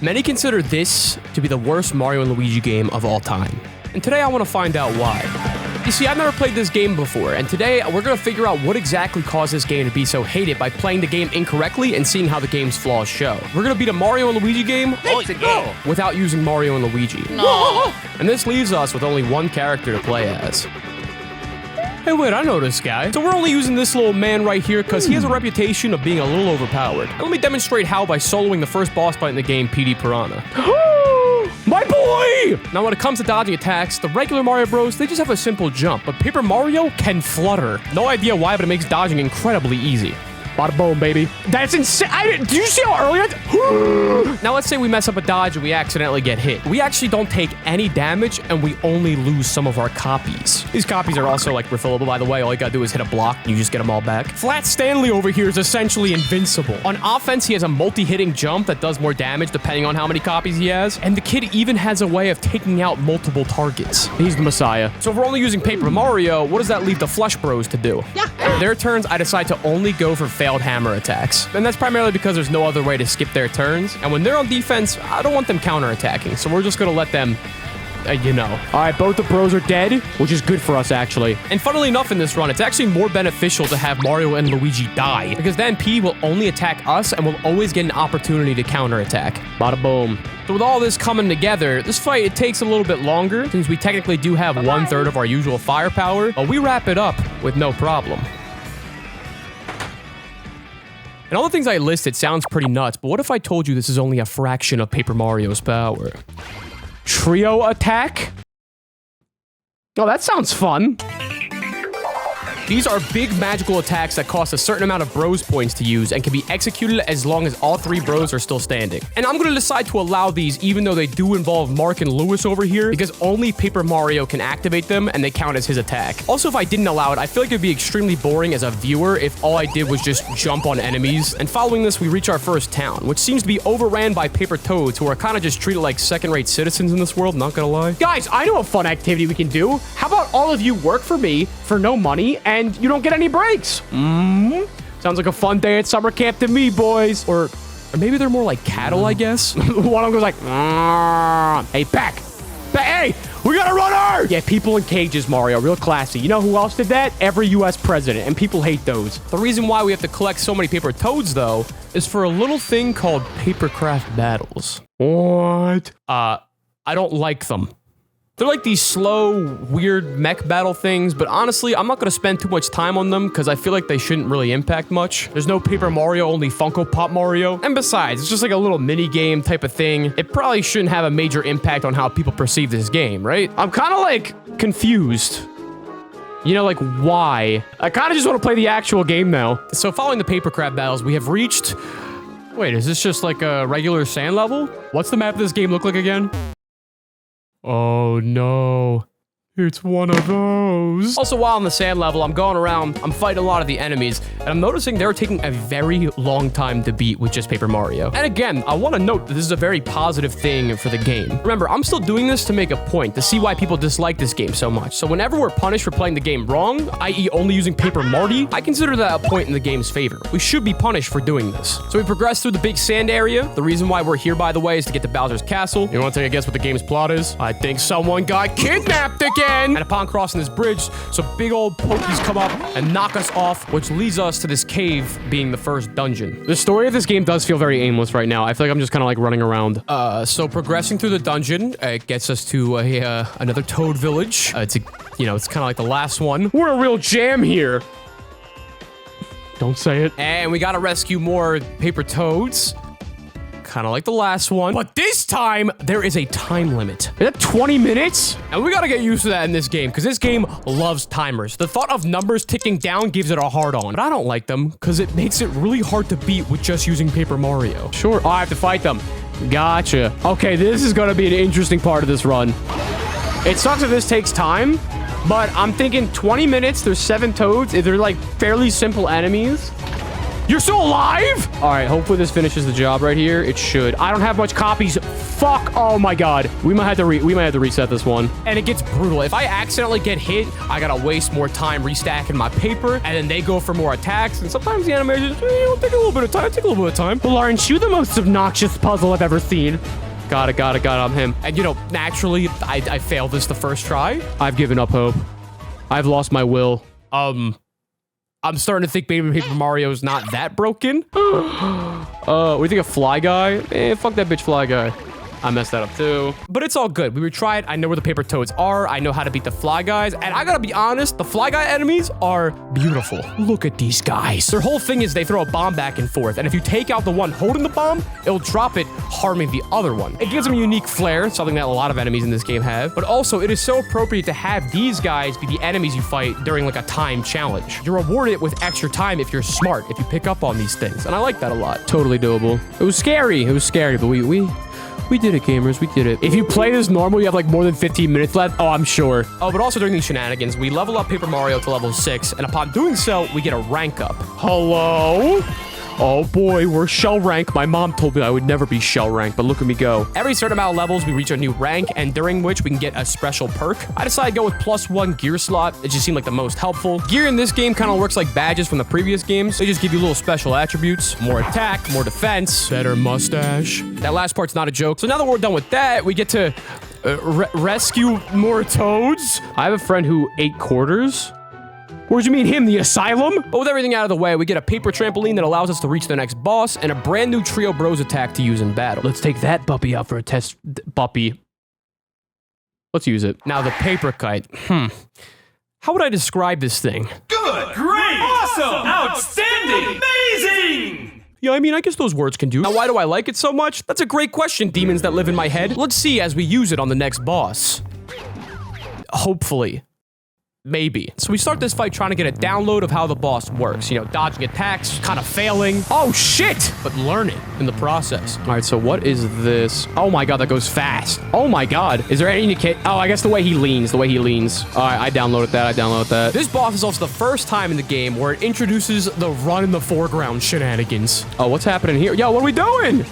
Many consider this to be the worst Mario and Luigi game of all time. And today I want to find out why. You see, I've never played this game before, and today we're going to figure out what exactly caused this game to be so hated by playing the game incorrectly and seeing how the game's flaws show. We're going to beat a Mario and Luigi game without using Mario and Luigi. No. And this leaves us with only one character to play as. Hey, wait, I know this guy. So we're only using this little man right here because he has a reputation of being a little overpowered. And let me demonstrate how by soloing the first boss fight in the game, PD Piranha. My boy! Now, when it comes to dodging attacks, the regular Mario Bros, they just have a simple jump, but Paper Mario can flutter. No idea why, but it makes dodging incredibly easy. Bada boom, baby. That's insane. Do you see how early Now, let's say we mess up a dodge and we accidentally get hit. We actually don't take any damage, and we only lose some of our copies. These copies are also, like, refillable, by the way. All you gotta do is hit a block, and you just get them all back. Flat Stanley over here is essentially invincible. On offense, he has a multi-hitting jump that does more damage depending on how many copies he has. And the kid even has a way of taking out multiple targets. He's the Messiah. So if we're only using Paper Mario, what does that leave the Flesh Bros to do? Yeah. Their turns, I decide to only go for failed hammer attacks. And that's primarily because there's no other way to skip their turns. And when they're on defense, I don't want them counterattacking. So we're just going to let them, you know. All right, both the bros are dead, which is good for us, actually. And funnily enough, in this run, it's actually more beneficial to have Mario and Luigi die, because then P will only attack us and will always get an opportunity to counterattack. Bada boom. So with all this coming together, this fight, it takes a little bit longer, since we technically do have 1/3 of our usual firepower, but we wrap it up with no problem. And all the things I listed sounds pretty nuts, but what if I told you this is only a fraction of Paper Mario's power? Trio attack? Oh, that sounds fun. These are big magical attacks that cost a certain amount of bros points to use and can be executed as long as all 3 bros are still standing. And I'm going to decide to allow these even though they do involve Mark and Lewis over here, because only Paper Mario can activate them and they count as his attack. Also, if I didn't allow it, I feel like it'd be extremely boring as a viewer if all I did was just jump on enemies. And following this, we reach our first town, which seems to be overran by Paper Toads, who are kind of just treated like second-rate citizens in this world, not gonna lie. Guys, I know a fun activity we can do. How about all of you work for me for no money and you don't get any breaks? Sounds like a fun day at summer camp to me, boys. Or maybe they're more like cattle, I guess. One of them goes like, hey, back. Hey, we gotta run hard. Yeah, people in cages, Mario, real classy. You know who else did that? Every U.S. president, and people hate those. The reason why we have to collect so many Paper Toads, though, is for a little thing called Papercraft Battles. What? I don't like them. They're like these slow, weird mech battle things, but honestly, I'm not going to spend too much time on them because I feel like they shouldn't really impact much. There's no Paper Mario, only Funko Pop Mario. And besides, it's just like a little mini game type of thing. It probably shouldn't have a major impact on how people perceive this game, right? I'm kind of like confused. You know, like, why? I kind of just want to play the actual game now. So following the Papercraft battles, we have reached... Wait, is this just like a regular sand level? What's the map of this game look like again? Oh no, it's one of those. Also, while on the sand level, I'm going around, I'm fighting a lot of the enemies, and I'm noticing they're taking a very long time to beat with just Paper Mario. And again, I want to note that this is a very positive thing for the game. Remember, I'm still doing this to make a point, to see why people dislike this game so much. So whenever we're punished for playing the game wrong, i.e. only using Paper Marty, I consider that a point in the game's favor. We should be punished for doing this. So we progress through the big sand area. The reason why we're here, by the way, is to get to Bowser's Castle. You want to take a guess what the game's plot is? I think someone got kidnapped again! And upon crossing this bridge, some big old pokies come up and knock us off, which leads us to this cave being the first dungeon. The story of this game does feel very aimless right now. I feel like I'm just kind of like running around. So progressing through the dungeon, it gets us to another Toad village. It's kind of like the last one. We're a real jam here. Don't say it. And we gotta rescue more Paper Toads. Kind of like the last one. But this time, there is a time limit. Is that 20 minutes? And we gotta get used to that in this game, because this game loves timers. The thought of numbers ticking down gives it a hard-on. But I don't like them, because it makes it really hard to beat with just using Paper Mario. Sure. Oh, I have to fight them. Gotcha. Okay, this is gonna be an interesting part of this run. It sucks if this takes time, but I'm thinking 20 minutes, there's 7 Toads. They're like fairly simple enemies. You're still alive? All right, hopefully this finishes the job right here. It should. I don't have much copies. Fuck. Oh my God. We might have to reset this one. And it gets brutal. If I accidentally get hit, I gotta waste more time restacking my paper, and then they go for more attacks. And sometimes the animations take a little bit of time. Well, aren't you the most obnoxious puzzle I've ever seen? Got it. I'm him. And naturally, I failed this the first try. I've given up hope. I've lost my will. I'm starting to think Paper Mario's not that broken. We think a Fly Guy? Fuck that bitch Fly Guy. I messed that up too. But it's all good. We retried. I know where the paper toads are. I know how to beat the Fly Guys. And I gotta be honest, the Fly Guy enemies are beautiful. Look at these guys. Their whole thing is they throw a bomb back and forth. And if you take out the one holding the bomb, it'll drop it, harming the other one. It gives them a unique flair, something that a lot of enemies in this game have. But also, it is so appropriate to have these guys be the enemies you fight during like a time challenge. You're rewarded with extra time if you're smart, if you pick up on these things. And I like that a lot. Totally doable. It was scary, but we did it, gamers. We did it. If you play this normal, you have like more than 15 minutes left. Oh, I'm sure. Oh, but also during these shenanigans, we level up Paper Mario to level 6. And upon doing so, we get a rank up. Hello? Oh boy, we're shell rank. My mom told me I would never be shell rank, but look at me go. Every certain amount of levels, we reach a new rank, and during which we can get a special perk. I decided to go with +1 gear slot. It just seemed like the most helpful. Gear in this game kind of works like badges from the previous games. They just give you little special attributes. More attack, more defense, better mustache. That last part's not a joke. So now that we're done with that, we get to rescue more toads. I have a friend who ate quarters. Where'd you mean him? The asylum? But with everything out of the way, we get a paper trampoline that allows us to reach the next boss and a brand new Trio Bros attack to use in battle. Let's take that puppy out for a test. Puppy. Let's use it. Now the paper kite. How would I describe this thing? Good, great, awesome, outstanding, amazing! Yeah, I mean, I guess those words can do. Now, why do I like it so much? That's a great question, demons that live in my head. Let's see as we use it on the next boss. Hopefully. Maybe. So we start this fight trying to get a download of how the boss works. Dodging attacks, kind of failing. Oh, shit! But learning in the process. All right, so what is this? Oh my God, that goes fast. Oh my God. Is there any indication? Oh, I guess the way he leans. All right, I downloaded that. This boss is also the first time in the game where it introduces the run in the foreground shenanigans. Oh, what's happening here? Yo, what are we doing?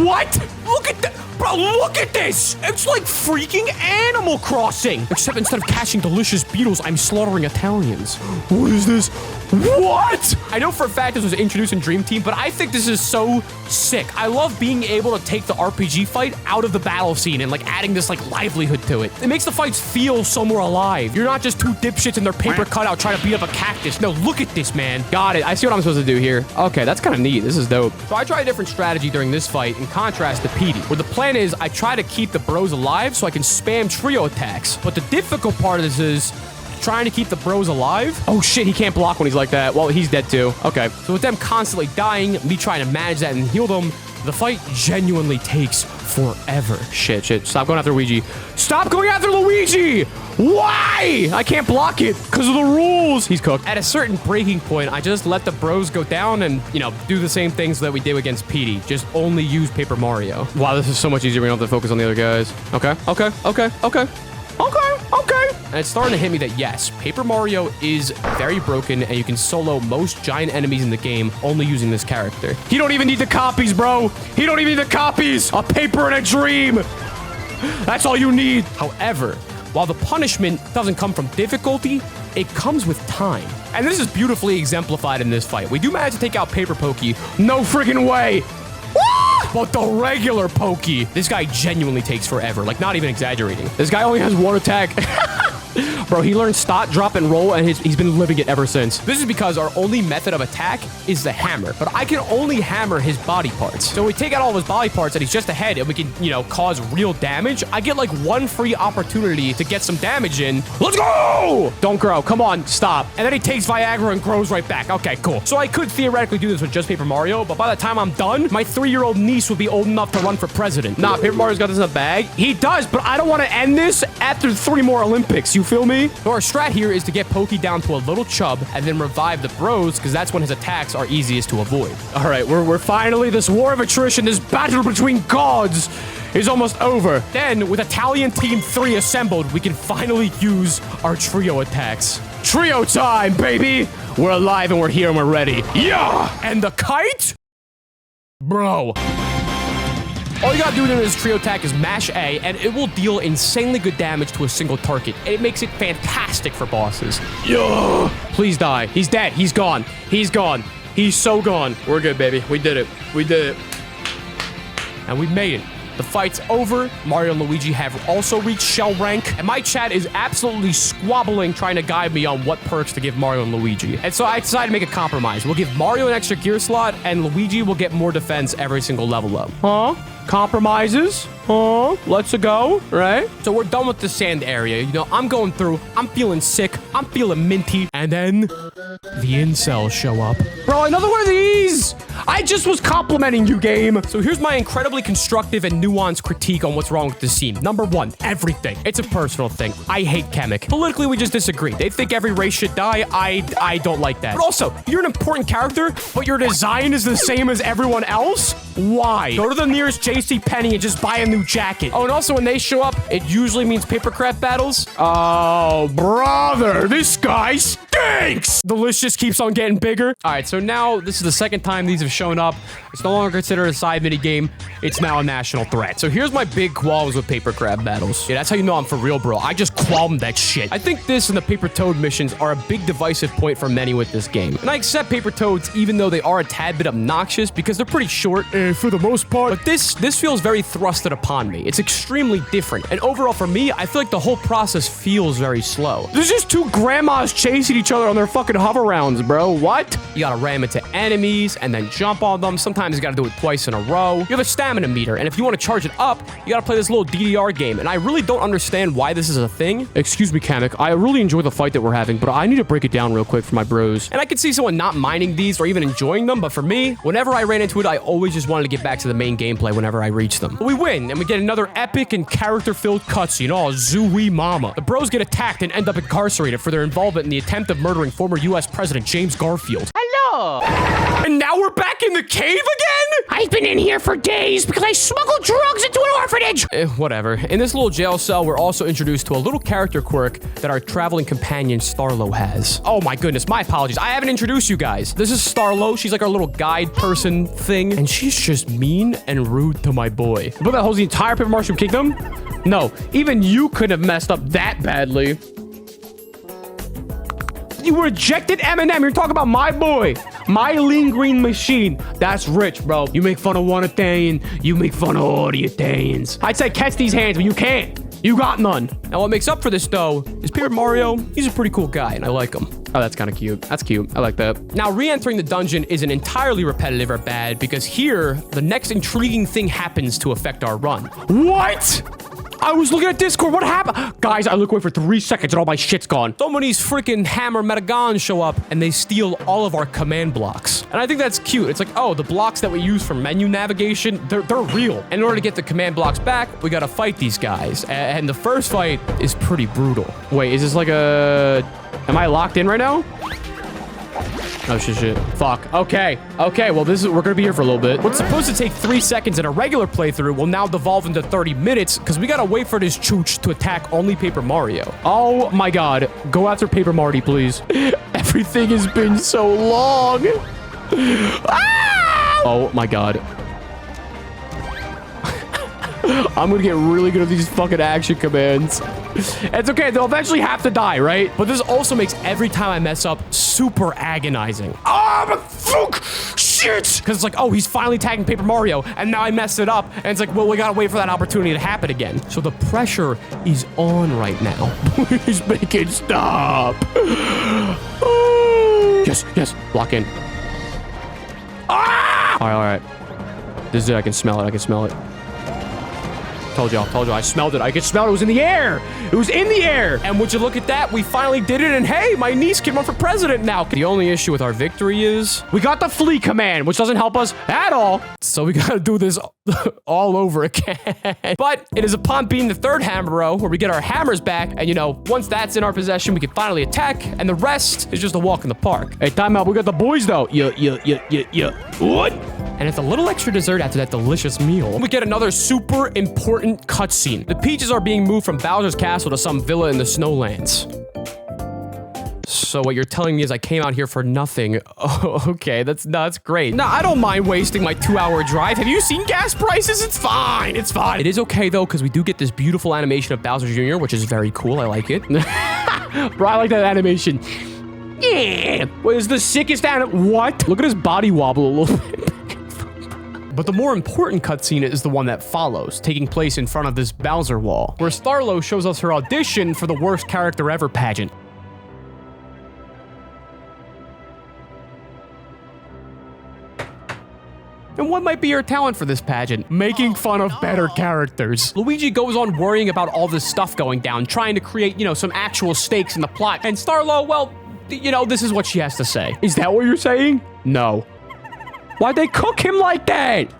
What? Look at that. Bro, look at this! It's like freaking Animal Crossing! Except instead of catching delicious beetles, I'm slaughtering Italians. What is this? What? I know for a fact this was introduced in Dream Team, but I think this is so sick. I love being able to take the RPG fight out of the battle scene and like adding this like livelihood to it. It makes the fights feel so more alive. You're not just two dipshits in their paper cutout trying to beat up a cactus. No, look at this, man. Got it. I see what I'm supposed to do here. Okay, that's kind of neat. This is dope. So I tried a different strategy during this fight in contrast to Petey, where the plan is I try to keep the bros alive so I can spam trio attacks. But the difficult part of this is trying to keep the bros alive. Oh shit, he can't block when he's like that. Well, he's dead too. Okay, so with them constantly dying, me trying to manage that and heal them, the fight genuinely takes forever. Shit. Stop going after Luigi. Stop going after Luigi! Why? I can't block it because of the rules. He's cooked. At a certain breaking point, I just let the bros go down and, do the same things that we did against Petey. Just only use Paper Mario. Wow, this is so much easier. We don't have to focus on the other guys. Okay. And it's starting to hit me that yes, Paper Mario is very broken and you can solo most giant enemies in the game only using this character. He don't even need the copies, bro. He don't even need the copies. A paper and a dream. That's all you need. However, while the punishment doesn't come from difficulty, it comes with time. And this is beautifully exemplified in this fight. We do manage to take out Paper Pokey. No friggin' way. But the regular Pokey, this guy genuinely takes forever. Like, not even exaggerating. This guy only has one attack. Bro, he learned stot, drop, and roll, and he's been living it ever since. This is because our only method of attack is the hammer. But I can only hammer his body parts. So we take out all of his body parts and he's just ahead and we can, cause real damage. I get like one free opportunity to get some damage in. Let's go! Don't grow. Come on, stop. And then he takes Viagra and grows right back. Okay, cool. So I could theoretically do this with just Paper Mario, but by the time I'm done, my 3-year-old niece would be old enough to run for president. Nah, Paper Mario's got this in the bag. He does, but I don't want to end this after 3 more Olympics. You feel me? So our strat here is to get Pokey down to a little chub and then revive the bros because that's when his attacks are easiest to avoid. All right, we're finally, this war of attrition, this battle between gods is almost over. Then, with Italian Team 3 assembled, we can finally use our trio attacks. Trio time, baby. We're alive and we're here and we're ready. Yeah. And the kite? Bro. All you gotta do in this trio attack is mash A, and it will deal insanely good damage to a single target. It makes it fantastic for bosses. Yeah. Please die. He's dead. He's gone. He's gone. He's so gone. We're good, baby. We did it. We did it. And we made it. The fight's over. Mario and Luigi have also reached shell rank. And my chat is absolutely squabbling trying to guide me on what perks to give Mario and Luigi. And so I decided to make a compromise. We'll give Mario an extra gear slot, and Luigi will get more defense every single level up. Huh? Compromises? Huh? Let's go, right? So we're done with the sand area. You know, I'm going through. I'm feeling sick. I'm feeling minty. And then the incels show up. Bro, another one of these! I just was complimenting you, game. So here's my incredibly constructive and nuanced critique on what's wrong with the scene. Number one, everything. It's a personal thing. I hate Kamek. Politically, we just disagree. They think every race should die. I don't like that. But also, you're an important character, but your design is the same as everyone else? Why? Go to the nearest JC Penney and just buy a new jacket. Oh, and also when they show up, it usually means papercraft battles. Oh, brother, this guy stinks! The list just keeps on getting bigger. All right, so now this is the second time these have shown up. It's no longer considered a side mini game. It's now a national threat. So here's my big qualms with paper crab battles. Yeah, that's how you know I'm for real, bro. I just qualm that shit. I think this and the paper toad missions are a big divisive point for many with this game. And I accept paper toads even though they are a tad bit obnoxious because they're pretty short for the most part. But this feels very thrusted upon me. It's extremely different. And overall for me, I feel like the whole process feels very slow. There's just two grandmas chasing each other on their fucking hover rounds, bro. What? You gotta ram into enemies and then jump on them. Sometimes you gotta do it twice in a row. You have a stamina meter, and if you want to charge it up, you gotta play this little DDR game. And I really don't understand why this is a thing. Excuse me, Kamek. I really enjoy the fight that we're having, but I need to break it down real quick for my bros. And I could see someone not minding these or even enjoying them, but for me, whenever I ran into it, I always just wanted to get back to the main gameplay whenever I reach them. But we win, and we get another epic and character-filled cutscene. Oh, zooey mama. The bros get attacked and end up incarcerated for their involvement in the attempt of murdering former U.S. President James Garfield. Hello! And now we're back in the cave again? I've been in here for days because I smuggled drugs into an orphanage! Whatever. In this little jail cell, we're also introduced to a little character quirk that our traveling companion Starlo has. Oh my goodness, my apologies. I haven't introduced you guys. This is Starlo. She's like our little guide person thing, and she's just mean and rude to my boy. The book that holds the entire Paper Mario Kingdom? No, even you couldn't have messed up that badly. You rejected Eminem. You're talking about my boy. My lean green machine. That's rich, bro. You make fun of one Italian. You make fun of all the Italians. I'd say catch these hands, but you can't. You got none. Now, what makes up for this, though, is Paper Mario. He's a pretty cool guy, and I like him. Oh, that's kind of cute. That's cute. I like that. Now, re-entering the dungeon isn't entirely repetitive or bad, because here, the next intriguing thing happens to affect our run. What? I was looking at Discord. What happened? Guys, I look away for 3 seconds and all my shit's gone. So many freaking Hammer Metagons show up and they steal all of our command blocks. And I think that's cute. It's like, oh, the blocks that we use for menu navigation, they're real. And in order to get the command blocks back, we gotta fight these guys. And the first fight is pretty brutal. Wait, is this like a... Am I locked in right now? Oh, shit. Fuck. Okay. Well, we're gonna be here for a little bit. What's supposed to take 3 seconds in a regular playthrough will now devolve into 30 minutes because we gotta wait for this chooch to attack only Paper Mario. Oh my god. Go after Paper Marty, please. Everything has been so long. Ah! Oh my god. I'm gonna get really good at these fucking action commands. It's okay, they'll eventually have to die, right? But this also makes every time I mess up super agonizing. Oh, but fuck! Shit! Because it's like, oh, he's finally attacking Paper Mario, and now I messed it up, and it's like, well, we gotta wait for that opportunity to happen again. So the pressure is on right now. Please make it stop. Yes, lock in. Ah! All right. This is it, I can smell it. Told you, I smelled it. I could smell it. It was in the air. It was in the air. And would you look at that? We finally did it. And hey, my niece can run for president now. The only issue with our victory is we got the flee command, which doesn't help us at all. So we got to do this all over again. But it is upon being the third hammer row where we get our hammers back. And, you know, once that's in our possession, we can finally attack. And the rest is just a walk in the park. Hey, time out. We got the boys, though. Yeah. What? And it's a little extra dessert after that delicious meal. We get another super important cutscene. The Peaches are being moved from Bowser's castle to some villa in the Snowlands. So what you're telling me is I came out here for nothing. Oh, okay, that's great. Nah, I don't mind wasting my 2-hour drive. Have you seen gas prices? It's fine. It's fine. It is okay though, because we do get this beautiful animation of Bowser Jr., which is very cool. I like it. Bro, I like that animation. Yeah. What is the sickest What? Look at his body wobble a little bit. But the more important cutscene is the one that follows, taking place in front of this Bowser wall, where Starlo shows us her audition for the worst character ever pageant. And what might be your talent for this pageant? Making fun of better characters. Luigi goes on worrying about all this stuff going down, trying to create, some actual stakes in the plot. And Starlo, well, this is what she has to say. Is that what you're saying? No. Why'd they cook him like that?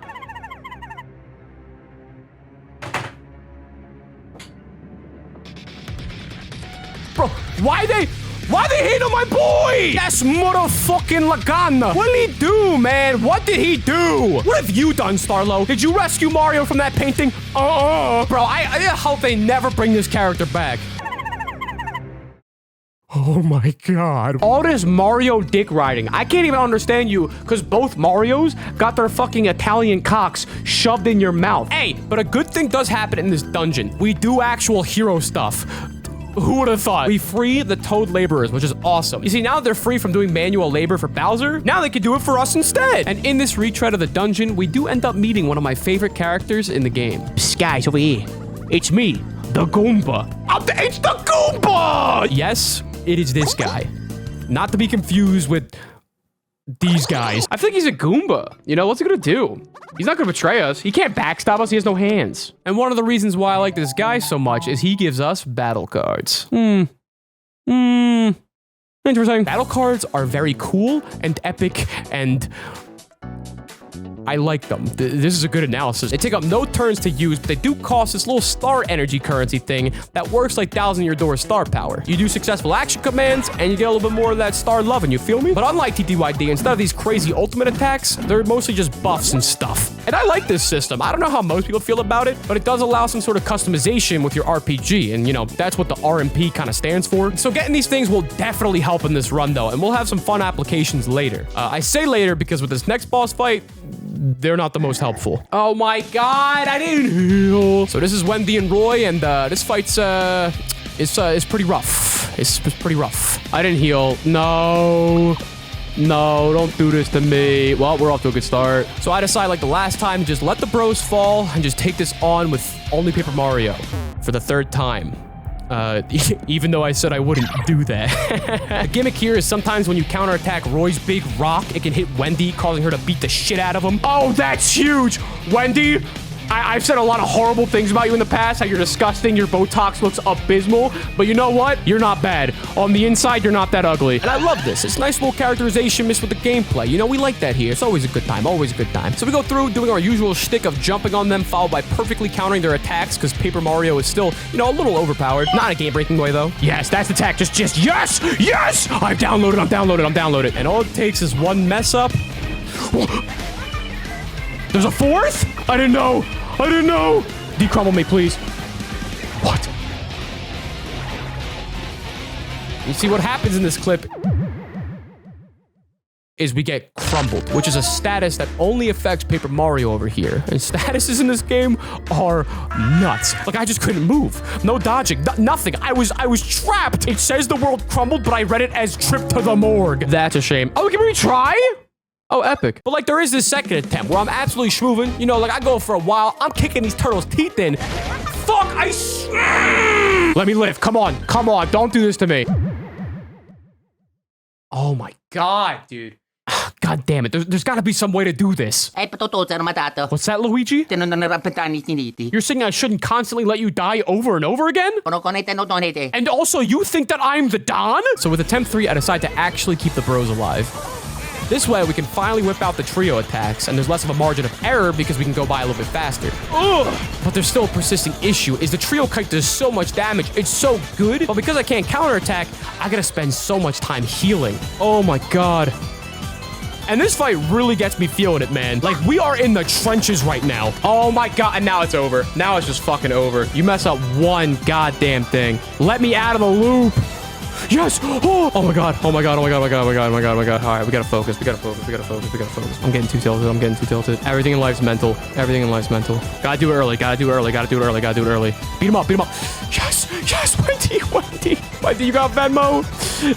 Bro, why they hit on my boy? That's motherfucking Lagana. What did he do, man? What did he do? What have you done, Starlo? Did you rescue Mario from that painting? Bro, I hope they never bring this character back. Oh my god. All this Mario dick riding. I can't even understand you, because both Marios got their fucking Italian cocks shoved in your mouth. Hey, but a good thing does happen in this dungeon. We do actual hero stuff. Who would have thought? We free the Toad laborers, which is awesome. You see, now that they're free from doing manual labor for Bowser, now they can do it for us instead. And in this retread of the dungeon, we do end up meeting one of my favorite characters in the game. Psst, guys, over here. It's me, the Goomba. It's the Goomba! Yes, it is this guy. Not to be confused with these guys. I think he's a Goomba. What's he gonna do? He's not gonna betray us. He can't backstab us. He has no hands. And one of the reasons why I like this guy so much is he gives us battle cards. Interesting. Battle cards are very cool and epic and I like them. This is a good analysis. They take up no turns to use, but they do cost this little star energy currency thing that works like Thousand Year Door star power. You do successful action commands, and you get a little bit more of that star loving, you feel me? But unlike TTYD, instead of these crazy ultimate attacks, they're mostly just buffs and stuff. And I like this system. I don't know how most people feel about it, but it does allow some sort of customization with your RPG, and that's what the RMP kind of stands for. So getting these things will definitely help in this run, though, and we'll have some fun applications later. I say later because with this next boss fight, they're not the most helpful. Oh my god, I didn't heal. So this is Wendy and Roy, and this fight's it's pretty rough. It's pretty rough. I didn't heal. No, don't do this to me. Well, we're off to a good start. So I decide, like the last time, just let the bros fall and just take this on with only Paper Mario for the 3rd time. Even though I said I wouldn't do that. The gimmick here is sometimes when you counterattack Roy's big rock, it can hit Wendy, causing her to beat the shit out of him. Oh, that's huge! Wendy, I've said a lot of horrible things about you in the past, how you're disgusting, your Botox looks abysmal, but you know what? You're not bad. On the inside, you're not that ugly. And I love this. It's nice little characterization mixed with the gameplay. We like that here. It's always a good time, always a good time. So we go through doing our usual shtick of jumping on them, followed by perfectly countering their attacks, because Paper Mario is still, a little overpowered. Not a game-breaking way, though. Yes, that's the attack. Just, yes! Yes! I'm downloaded. And all it takes is one mess up. There's a 4th? I didn't know. Decrumble me, please. What? You see what happens in this clip is we get crumbled, which is a status that only affects Paper Mario over here. And statuses in this game are nuts. Like, I just couldn't move. No dodging, nothing. I was trapped. It says the world crumbled, but I read it as trip to the morgue. That's a shame. Oh, can we try? Oh, epic. But, there is this second attempt where I'm absolutely schmoovin'. I go for a while. I'm kicking these turtles' teeth in. Fuck, let me live. Come on. Don't do this to me. Oh, my God, dude. God damn it. There's got to be some way to do this. What's that, Luigi? You're saying I shouldn't constantly let you die over and over again? And also, you think that I'm the Don? So with attempt 3, I decide to actually keep the bros alive. This way, we can finally whip out the trio attacks, and there's less of a margin of error because we can go by a little bit faster. Ugh! But there's still a persisting issue, is the trio kite does so much damage. It's so good, but because I can't counterattack, I gotta spend so much time healing. Oh my god. And this fight really gets me feeling it, man. We are in the trenches right now. Oh my god, and now it's over. Now it's just fucking over. You mess up one goddamn thing. Let me out of the loop. Yes. Oh my god. Oh my god. Oh my god. Oh my god. Oh my god. Oh my god. Oh my god. All right, we gotta focus. We gotta focus. We gotta focus. We gotta focus. I'm getting too tilted. I'm getting too tilted. Everything in life's mental. Everything in life's mental. Gotta do it early. Gotta do it early. Gotta do it early. Gotta do it early. Beat him up. Beat him up. Yes. Yes. Wendy, you got Venmo.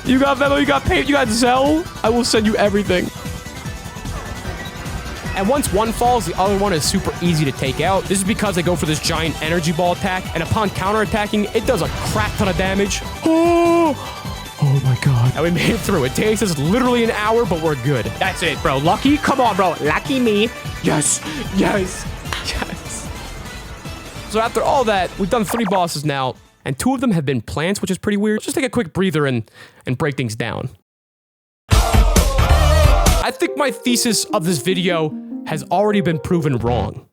You got Venmo. You got Pay. You got Zelle. I will send you everything. And once one falls, the other one is super easy to take out. This is because they go for this giant energy ball attack, and upon counterattacking, it does a crap ton of damage. Oh my god. And we made it through. It takes us literally an hour, but we're good. That's it, bro. Lucky? Come on, bro. Lucky me. Yes. Yes. Yes. So after all that, we've done 3 bosses now, and 2 of them have been plants, which is pretty weird. Let's just take a quick breather and break things down. I think my thesis of this video has already been proven wrong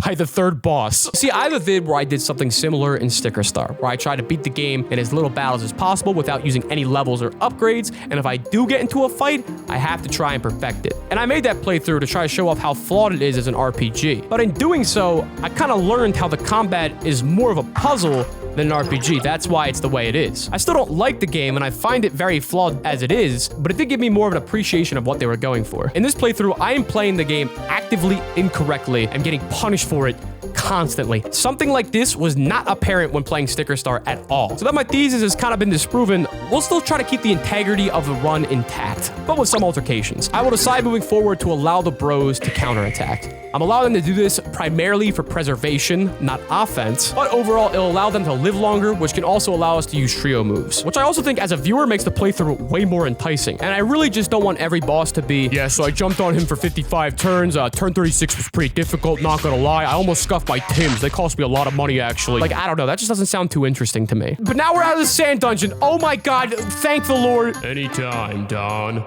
by the 3rd boss. See, I have a vid where I did something similar in Sticker Star, where I try to beat the game in as little battles as possible without using any levels or upgrades, and if I do get into a fight, I have to try and perfect it. And I made that playthrough to try to show off how flawed it is as an RPG. But in doing so, I kind of learned how the combat is more of a puzzle than an RPG. That's why it's the way it is. I still don't like the game, and I find it very flawed as it is, but it did give me more of an appreciation of what they were going for. In this playthrough, I am playing the game actively incorrectly and getting punished for it constantly. Something like this was not apparent when playing Sticker Star at all. So that my thesis has kind of been disproven, we'll still try to keep the integrity of the run intact, but with some altercations. I will decide moving forward to allow the bros to counterattack. I'm allowing them to do this primarily for preservation, not offense, but overall it'll allow them to live longer, which can also allow us to use trio moves, which I also think as a viewer makes the playthrough way more enticing. And I really just don't want every boss to be, yeah, so I jumped on him for 55 turns, turn 36 was pretty difficult, not gonna lie, I almost scuffed my Tims, they cost me a lot of money actually. Like, I don't know, that just doesn't sound too interesting to me. But now we're out of the sand dungeon, oh my god, thank the Lord. Anytime, Don.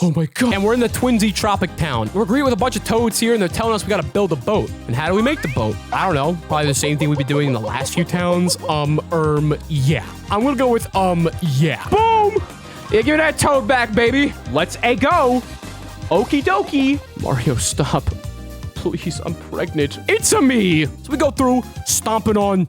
Oh my god. And we're in the Twinsy Tropic Town. We're greeted with a bunch of toads here, and they're telling us we gotta build a boat. And how do we make the boat? I don't know. Probably the same thing we've been doing in the last few towns. Yeah. I'm gonna go with, yeah. Boom! Yeah, give me that toad back, baby. Let's go. Okie dokie. Mario, stop. Please, I'm pregnant. It's a me. So we go through, stomping on.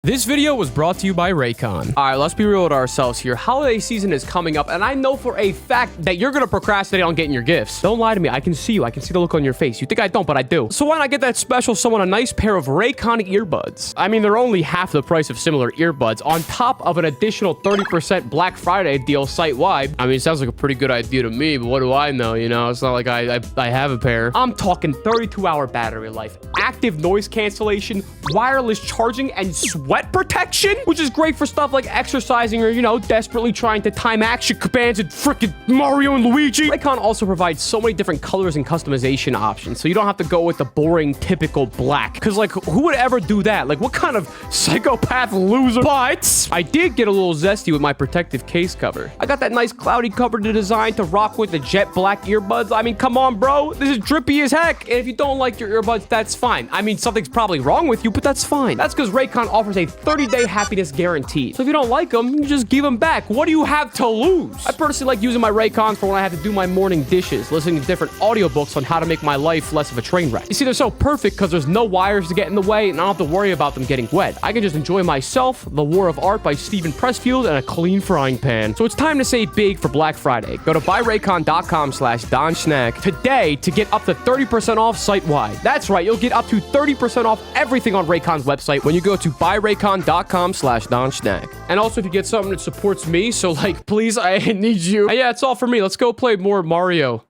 This video was brought to you by Raycon. All right, let's be real with ourselves here. Holiday season is coming up, and I know for a fact that you're gonna procrastinate on getting your gifts. Don't lie to me. I can see you. I can see the look on your face. You think I don't, but I do. So why not get that special someone a nice pair of Raycon earbuds? I mean, they're only half the price of similar earbuds on top of an additional 30% Black Friday deal site-wide. I mean, it sounds like a pretty good idea to me, but what do I know? You know, it's not like I have a pair. I'm talking 32-hour battery life, active noise cancellation, wireless charging, and sweat protection, which is great for stuff like exercising or, you know, desperately trying to time action commands and frickin' Mario and Luigi. Raycon also provides so many different colors and customization options, so you don't have to go with the boring, typical black. Because, like, who would ever do that? Like, what kind of psychopath loser? But I did get a little zesty with my protective case cover. I got that nice cloudy cover to design to rock with the jet black earbuds. I mean, come on, bro. This is drippy as heck. And if you don't like your earbuds, that's fine. I mean, something's probably wrong with you, but that's fine. That's because Raycon offers a 30-day happiness guarantee. So if you don't like them, you just give them back. What do you have to lose? I personally like using my Raycons for when I have to do my morning dishes, listening to different audiobooks on how to make my life less of a train wreck. You see, they're so perfect because there's no wires to get in the way, and I don't have to worry about them getting wet. I can just enjoy myself, The War of Art by Stephen Pressfield, and a clean frying pan. So it's time to save big for Black Friday. Go to buyraycon.com/DonSnack today to get up to 30% off site-wide. That's right, you'll get up to 30% off everything on Raycon's website when you go to buyraycon.com/DonSnack. And also, if you get something that supports me, so like, please, I need you. Yeah, it's all for me. Let's go play more Mario.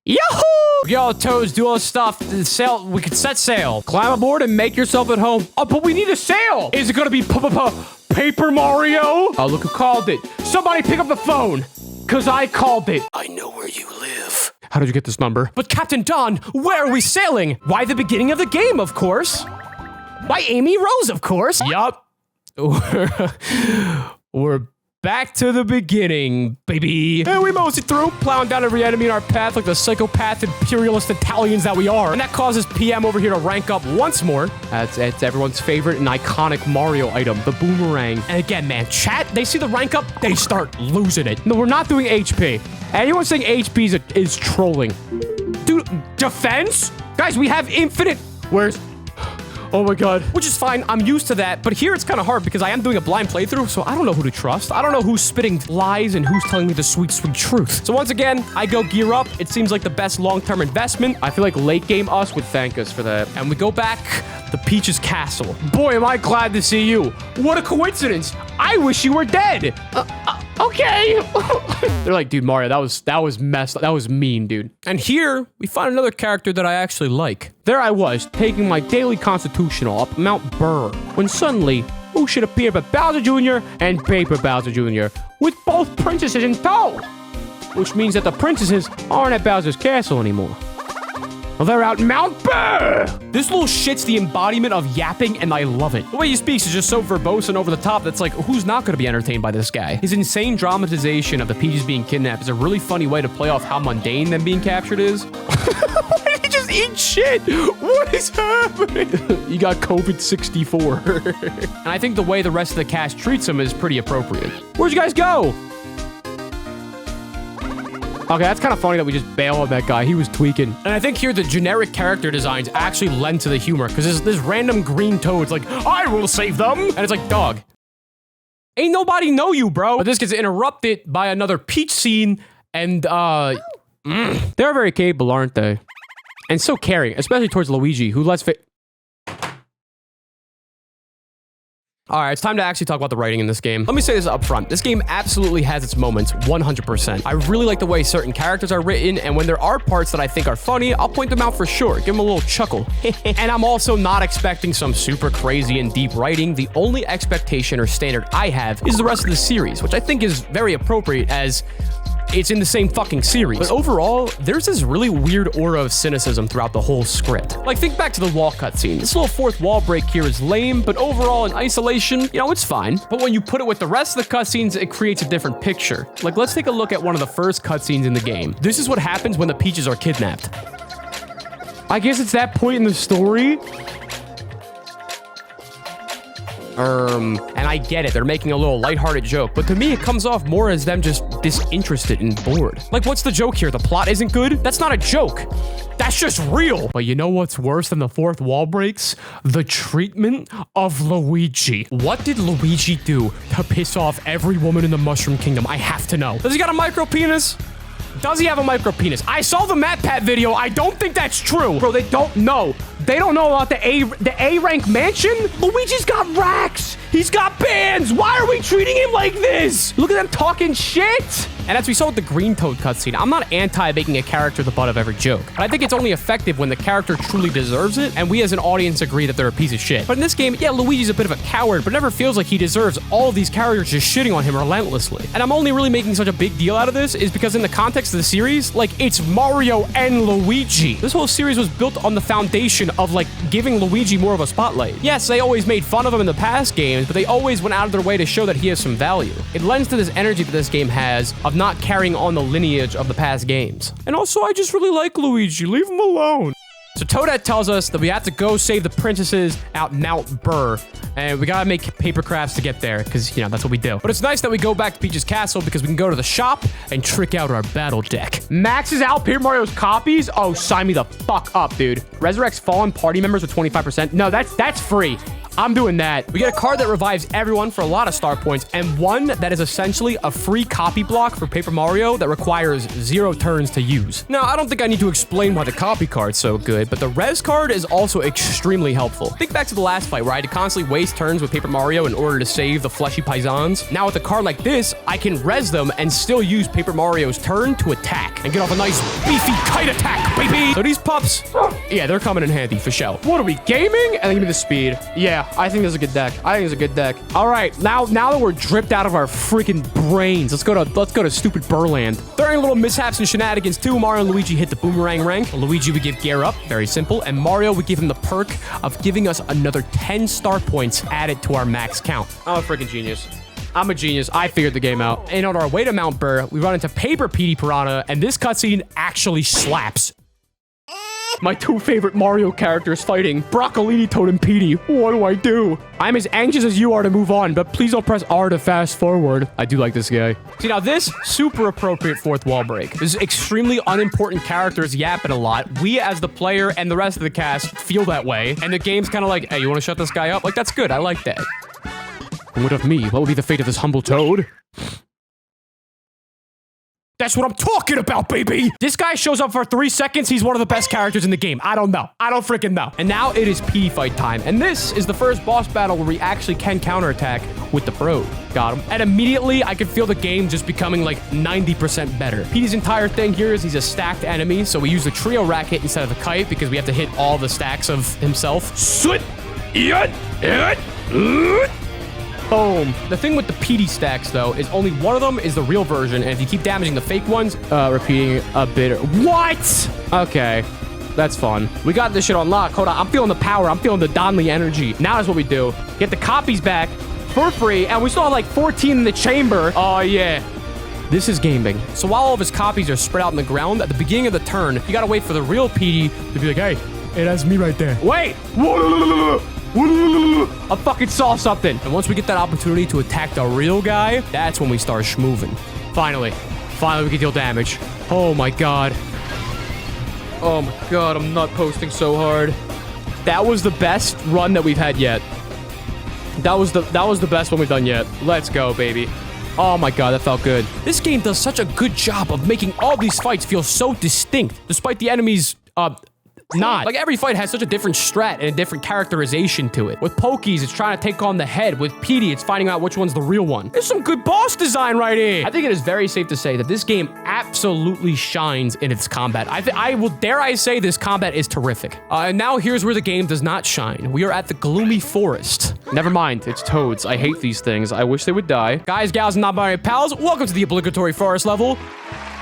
Yahoo! Yo, toads, do all this stuff. Sail. We could set sail. Climb aboard and make yourself at home. Oh, but we need a sail. Is it gonna be Paper Mario? Oh, look who called it. Somebody pick up the phone, cause I called it. I know where you live. How did you get this number? But Captain Don, where are we sailing? Why, the beginning of the game, of course. By Amy Rose, of course. Yup. We're back to the beginning, baby. And we mosey through, plowing down every enemy in our path like the psychopath imperialist Italians that we are. And that causes PM over here to rank up once more. It's everyone's favorite and iconic Mario item, the boomerang. And again, man, chat, they see the rank up, they start losing it. No, we're not doing HP. Anyone saying HP is trolling. Dude, defense? Guys, we have infinite... Where's... Oh my god. Which is fine. I'm used to that. But here it's kind of hard because I am doing a blind playthrough, so I don't know who to trust. I don't know who's spitting lies and who's telling me the sweet, sweet truth. So once again, I go gear up. It seems like the best long-term investment. I feel like late game us would thank us for that. And we go back to Peach's castle. Boy, am I glad to see you. What a coincidence. I wish you were dead. Okay. They're like, dude, Mario, that was messed up. That was mean, dude. And here we find another character that I actually like. There I was, taking my daily constitutional up Mount Burr, when suddenly, who should appear but Bowser Jr. and Paper Bowser Jr., with both princesses in tow. Which means that the princesses aren't at Bowser's castle anymore. Well, they're out in Mount Burr! This little shit's the embodiment of yapping, and I love it. The way he speaks is just so verbose and over the top that's like, who's not gonna be entertained by this guy? His insane dramatization of the Peaches being kidnapped is a really funny way to play off how mundane them being captured is. Why did he just eat shit? What is happening? He got COVID-64. And I think the way the rest of the cast treats him is pretty appropriate. Where'd you guys go? Okay, that's kind of funny that we just bail on that guy. He was tweaking. And I think here the generic character designs actually lend to the humor, because this random green toad's like, I will save them! And it's like, dog, ain't nobody know you, bro. But this gets interrupted by another Peach scene, and they're very capable, aren't they? And so caring, especially towards Luigi, who let's fit. All right, it's time to actually talk about the writing in this game. Let me say this up front. This game absolutely has its moments, 100%. I really like the way certain characters are written, and when there are parts that I think are funny, I'll point them out for sure. Give them a little chuckle. And I'm also not expecting some super crazy and deep writing. The only expectation or standard I have is the rest of the series, which I think is very appropriate as it's in the same fucking series. But overall, there's this really weird aura of cynicism throughout the whole script. Like, think back to the wall cutscene. This little fourth wall break here is lame, but overall in isolation, you know, it's fine. But when you put it with the rest of the cutscenes, it creates a different picture. Like, let's take a look at one of the first cutscenes in the game. This is what happens when the Peaches are kidnapped. I guess it's that point in the story. And I get it, they're making a little lighthearted joke, but to me it comes off more as them just disinterested and bored. Like, what's the joke here? The plot isn't good? That's not a joke. That's just real. But you know what's worse than the fourth wall breaks? The treatment of Luigi. What did Luigi do to piss off every woman in the Mushroom Kingdom? I have to know. Does he got a micro penis? Does he have a micro penis? I saw the MatPat video. I don't think that's true. Bro, they don't know. They don't know about the A-rank mansion? Luigi's got racks. He's got bands. Why are we treating him like this? Look at them talking shit. And as we saw with the Green Toad cutscene, I'm not anti making a character the butt of every joke. But I think it's only effective when the character truly deserves it, and we as an audience agree that they're a piece of shit. But in this game, yeah, Luigi's a bit of a coward, but it never feels like he deserves all of these characters just shitting on him relentlessly. And I'm only really making such a big deal out of this is because in the context of the series, like, it's Mario and Luigi. This whole series was built on the foundation of, like, giving Luigi more of a spotlight. Yes, they always made fun of him in the past games, but they always went out of their way to show that he has some value. It lends to this energy that this game has of not carrying on the lineage of the past games. And also, I just really like Luigi. Leave him alone. So Toadette tells us that we have to go save the princesses out Mount Burr, and we gotta make paper crafts to get there, because, you know, that's what we do. But it's nice that we go back to Peach's castle because we can go to the shop and trick out our battle deck. Maxes out Paper Mario's copies? Oh, sign me the fuck up, dude. Resurrects fallen party members with 25%. No, that's free. I'm doing that. We get a card that revives everyone for a lot of star points, and one that is essentially a free copy block for Paper Mario that requires 0 turns to use. Now, I don't think I need to explain why the copy card's so good, but the res card is also extremely helpful. Think back to the last fight where I had to constantly waste turns with Paper Mario in order to save the fleshy paisans. Now with a card like this, I can res them and still use Paper Mario's turn to attack and get off a nice beefy kite attack, baby! So these pups, yeah, they're coming in handy for sure. What are we, gaming? And then give me the speed. Yeah. I think this is a good deck. I think it's a good deck. All right, now that we're dripped out of our freaking brains, let's go to stupid Burland. During little mishaps and shenanigans too, Mario and Luigi hit the boomerang rank. Luigi would give gear up, very simple, and Mario would give him the perk of giving us another 10 star points added to our max count. I'm a freaking genius. I'm a genius. I figured the game out. And on our way to Mount Burr, we run into Paper Petey Piranha, and this cutscene actually slaps. My two favorite Mario characters fighting. Broccolini Toad and Petey. What do I do? I'm as anxious as you are to move on, but please don't press R to fast forward. I do like this guy. See, now this, super appropriate fourth wall break. This is extremely unimportant characters yapping a lot. We, as the player and the rest of the cast, feel that way. And the game's kind of like, hey, you want to shut this guy up? Like, that's good. I like that. And what of me? What will be the fate of this humble toad? That's what I'm talking about, baby! This guy shows up for 3 seconds. He's one of the best characters in the game. I don't know. I don't freaking know. And now it is Petey fight time. And this is the first boss battle where we actually can counterattack with the Brogue. Got him. And immediately, I could feel the game just becoming like 90% better. Petey's entire thing here is he's a stacked enemy. So we use the trio racket instead of the kite because we have to hit all the stacks of himself. Boom. The thing with the Petey stacks, though, is only one of them is the real version, and if you keep damaging the fake ones, repeating a bit. What? Okay. That's fun. We got this shit on lock. Hold on. I'm feeling the power. I'm feeling the Donley energy. Now that's what we do. Get the copies back for free, and we still have like 14 in the chamber. Oh, yeah. This is gaming. So while all of his copies are spread out on the ground, at the beginning of the turn, you gotta wait for the real Petey to be like, hey, that's me right there. Wait! I fucking saw something. And once we get that opportunity to attack the real guy, that's when we start schmooving. Finally. Finally, we can deal damage. Oh my god. Oh my god, I'm not posting so hard. That was the best run that we've had yet. That was the best one we've done yet. Let's go, baby. Oh my god, that felt good. This game does such a good job of making all these fights feel so distinct, despite the enemies, not. Like, every fight has such a different strat and a different characterization to it. With Pokies, it's trying to take on the head. With Petey, it's finding out which one's the real one. There's some good boss design right here. I think it is very safe to say that this game absolutely shines in its combat. I will dare I say this combat is terrific. And now here's where the game does not shine. We are at the gloomy forest. Never mind, it's toads. I hate these things. I wish they would die. Guys, gals, and non-binary pals, welcome to the obligatory forest level.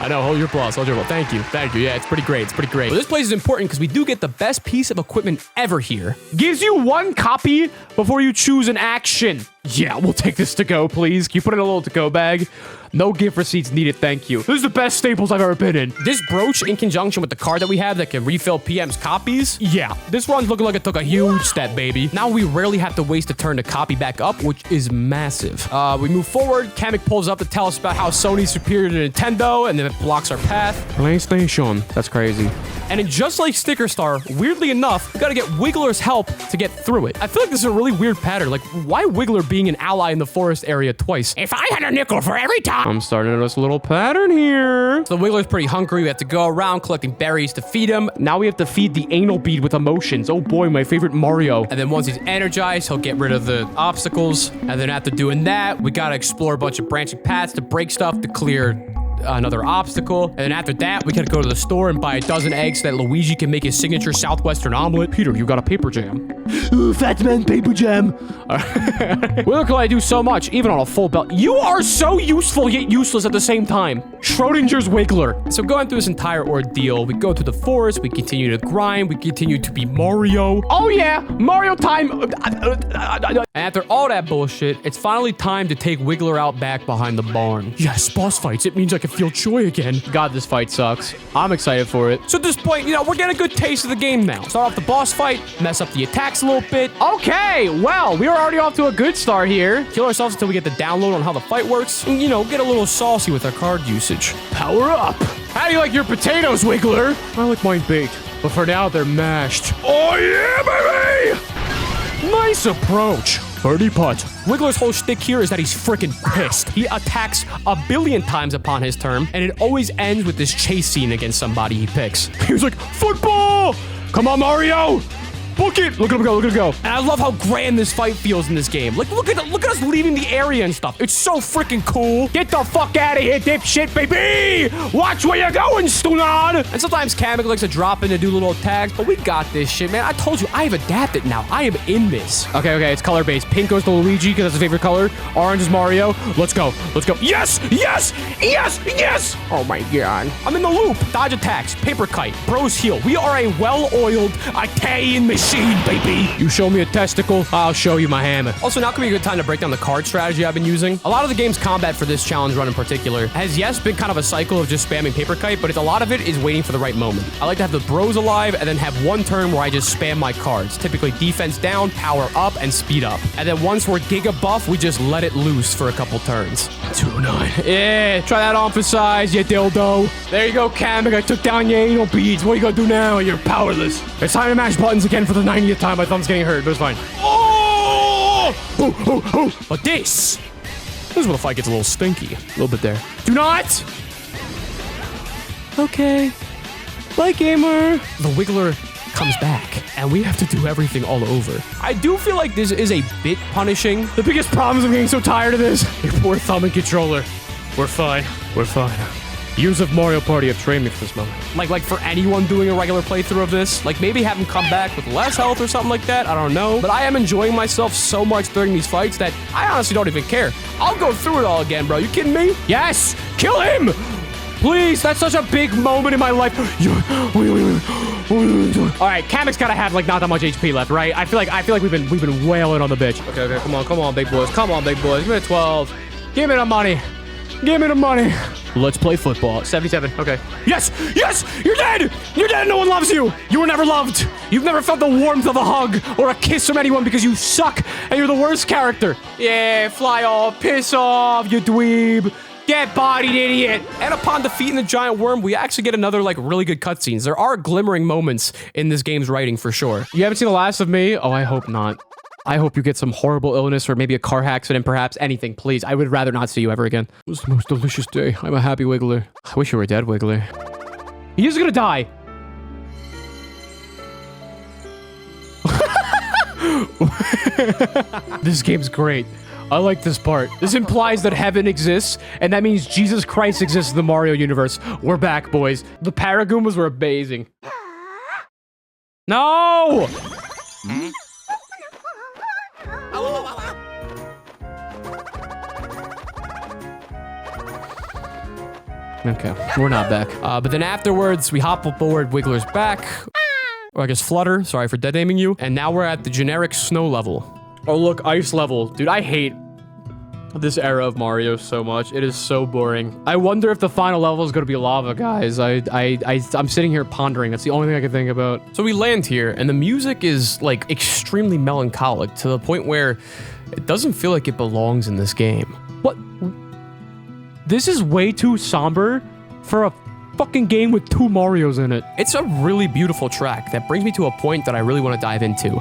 I know, hold your applause, hold your applause. Thank you, thank you. Yeah, it's pretty great, it's pretty great. Well, this place is important because we do get the best piece of equipment ever here. Gives you 1 copy before you choose an action. Yeah, we'll take this to go, please. Can you put it in a little to-go bag? No gift receipts needed, thank you. This is the best Staples I've ever been in. This brooch, in conjunction with the card that we have that can refill PM's copies, yeah, this run's looking like it took a huge step, baby. Now we rarely have to waste a turn to copy back up, which is massive. We move forward, Kamek pulls up to tell us about how Sony's superior to Nintendo, and then it blocks our path. PlayStation. That's crazy. And then just like Sticker Star, weirdly enough, we gotta get Wiggler's help to get through it. I feel like this is a really weird pattern. Like, why Wiggler being an ally in the forest area twice? If I had a nickel for every time. I'm starting to notice a little pattern here. So the Wiggler's pretty hungry. We have to go around collecting berries to feed him. Now we have to feed the anal bead with emotions. Oh boy, my favorite Mario. And then once he's energized, he'll get rid of the obstacles. And then after doing that, we gotta explore a bunch of branching paths to break stuff to clear another obstacle. And then after that, we gotta go to the store and buy a dozen eggs so that Luigi can make his signature Southwestern omelet. Peter, you got a paper jam. Ooh, fat man paper jam. Where can I do so much, even on a full belt? You are so useful yet useless at the same time. Schrodinger's Wiggler. So going through this entire ordeal, we go to the forest, we continue to grind, we continue to be Mario. Oh yeah, Mario time. And after all that bullshit, it's finally time to take Wiggler out back behind the barn. Yes, boss fights. It means I can feel joy again. God, this fight sucks. I'm excited for it. So at this point, you know, we're getting a good taste of the game now. Start off the boss fight, mess up the attacks a little bit. Okay, well, we are already off to a good start here. Kill ourselves until we get the download on how the fight works. And, you know, get a little saucy with our card usage. Power up. How do you like your potatoes, Wiggler? I like mine baked, but for now, they're mashed. Oh yeah, baby! Nice approach. Birdie putt. Wiggler's whole shtick here is that he's freaking pissed. He attacks a billion times upon his turn, and it always ends with this chase scene against somebody he picks. He was like, football! Come on, Mario! Book it! Look at him go, look at him go. And I love how grand this fight feels in this game. Like, look at us leaving the area and stuff. It's so freaking cool. Get the fuck out of here, dipshit, baby! Watch where you're going, Stunad! And sometimes Kamek likes to drop in to do little tags, but we got this shit, man. I told you, I've adapted now. I am in this. Okay, it's color-based. Pink goes to Luigi, because that's his favorite color. Orange is Mario. Let's go. Let's go. Yes! Yes! Yes! Yes! Oh my god. I'm in the loop. Dodge attacks. Paper kite. Bros heal. We are a well-oiled Italian machine. machine, baby. You show me a testicle, I'll show you my hammer. Also, now could be a good time to break down the card strategy I've been using. A lot of the game's combat for this challenge run in particular has, yes, been kind of a cycle of just spamming paper kite, but a lot of it is waiting for the right moment. I like to have the bros alive and then have one turn where I just spam my cards. Typically defense down, power up, and speed up. And then once we're giga buff, we just let it loose for a couple turns. 2-9. Yeah, try that on for size, you dildo. There you go, Kamek. I took down your anal beads. What are you gonna do now? You're powerless. It's time to mash buttons again for the 90th time. My thumb's getting hurt, but it's fine. Oh! But this is where the fight gets a little stinky. A little bit there. Do not! Okay. Bye, gamer. The Wiggler comes back, and we have to do everything all over. I do feel like this is a bit punishing. The biggest problem is I'm getting so tired of this. Your poor thumb and controller. We're fine. We're fine. Years of Mario Party have trained me for this moment. Like for anyone doing a regular playthrough of this, like maybe have him come back with less health or something like that. I don't know. But I am enjoying myself so much during these fights that I honestly don't even care. I'll go through it all again, bro. You kidding me? Yes! Kill him! Please, that's such a big moment in my life. All right, Kamek's gotta have like not that much HP left, right? I feel like we've been wailing on the bitch. Okay, come on, big boys. Come on, big boys. Give me a 12. Give me the money. Give me the money. Let's play football. 77. Okay. Yes! Yes! You're dead! You're dead! No one loves you! You were never loved! You've never felt the warmth of a hug or a kiss from anyone because you suck and you're the worst character. Yeah, fly off. Piss off, you dweeb. Get bodied, idiot! And upon defeating the giant worm, we actually get another, like, really good cutscenes. There are glimmering moments in this game's writing, for sure. You haven't seen the last of me? Oh, I hope not. I hope you get some horrible illness or maybe a car accident, perhaps. Anything, please. I would rather not see you ever again. It was the most delicious day. I'm a happy Wiggler. I wish you were dead, Wiggler. He's gonna die. This game's great. I like this part. This implies that heaven exists, and that means Jesus Christ exists in the Mario universe. We're back, boys. The Paragoombas were amazing. No! Okay, we're not back. But then afterwards, we hop aboard Wiggler's back. Or I guess Flutter. Sorry for dead naming you. And now we're at the generic snow level. Oh, look, ice level. Dude, I hate this era of Mario so much. It is so boring. I wonder if the final level is going to be lava, guys. I'm sitting here pondering. That's the only thing I can think about. So we land here, and the music is, like, extremely melancholic to the point where it doesn't feel like it belongs in this game. What? This is way too somber for a fucking game with 2 Marios in it. It's a really beautiful track that brings me to a point that I really want to dive into.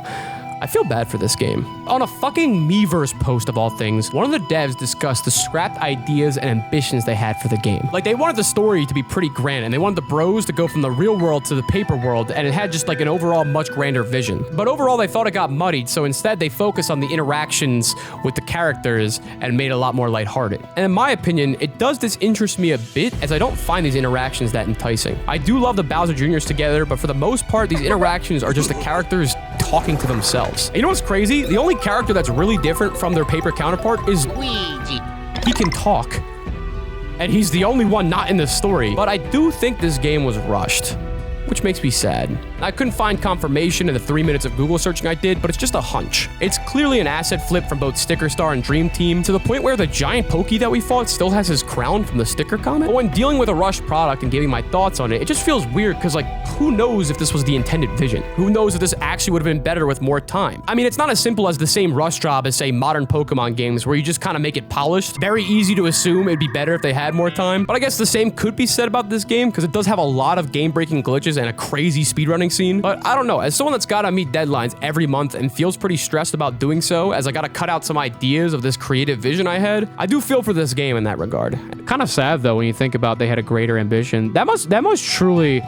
I feel bad for this game. On a fucking Miiverse post of all things, one of the devs discussed the scrapped ideas and ambitions they had for the game. Like, they wanted the story to be pretty grand, and they wanted the bros to go from the real world to the paper world, and it had just like an overall much grander vision. But overall, they thought it got muddied, so instead they focused on the interactions with the characters and made it a lot more lighthearted. And in my opinion, it does disinterest me a bit, as I don't find these interactions that enticing. I do love the Bowser Jr.'s together, but for the most part, these interactions are just the characters talking to themselves. And you know what's crazy? The only character that's really different from their paper counterpart is Luigi. He can talk. And he's the only one not in the story. But I do think this game was rushed, which makes me sad. I couldn't find confirmation in the 3 minutes of Google searching I did, but it's just a hunch. It's clearly an asset flip from both Sticker Star and Dream Team, to the point where the giant Pokey that we fought still has his crown from the sticker comment. But when dealing with a rushed product and giving my thoughts on it, it just feels weird because, like, who knows if this was the intended vision? Who knows if this actually would have been better with more time? I mean, it's not as simple as the same rush job as, say, modern Pokemon games where you just kind of make it polished. Very easy to assume it'd be better if they had more time. But I guess the same could be said about this game because it does have a lot of game-breaking glitches and a crazy speedrunning scene. But I don't know, as someone that's gotta meet deadlines every month and feels pretty stressed about doing so, as I gotta cut out some ideas of this creative vision I had, I do feel for this game in that regard. Kind of sad though when you think about they had a greater ambition. That must truly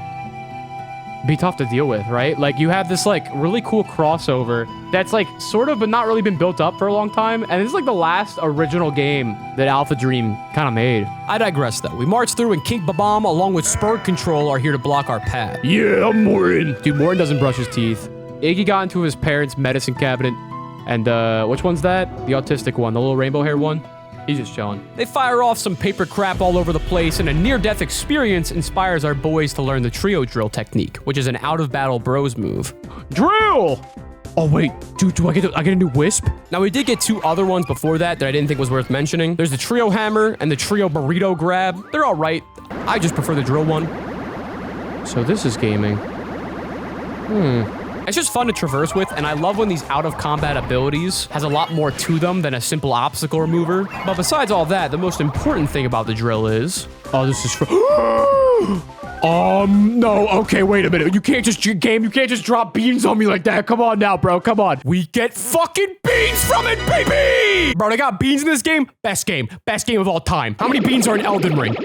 be tough to deal with, right? Like, you have this like really cool crossover that's like sort of but not really been built up for a long time, and it's like the last original game that Alpha Dream kind of made. I digress though. We march through and King Babam along with Spurred Control are here to block our path. Yeah, I'm Morin. Dude, Morin doesn't brush his teeth. Iggy got into his parents' medicine cabinet, and which one's that? The autistic one, the little rainbow hair one. He's just chilling. They fire off some paper crap all over the place, and a near-death experience inspires our boys to learn the trio drill technique, which is an out-of-battle bros move. Drill! Oh, wait. Dude, I get a new wisp? Now, we did get 2 other ones before that I didn't think was worth mentioning. There's the trio hammer and the trio burrito grab. They're all right. I just prefer the drill one. So this is gaming. It's just fun to traverse with, and I love when these out-of-combat abilities has a lot more to them than a simple obstacle remover. But besides all that, the most important thing about the drill is... Oh, this is... No, okay, wait a minute. You can't just drop beans on me like that. Come on now, bro, come on. We get fucking beans from it, baby! Bro, they got beans in this game? Best game of all time. How many beans are in Elden Ring?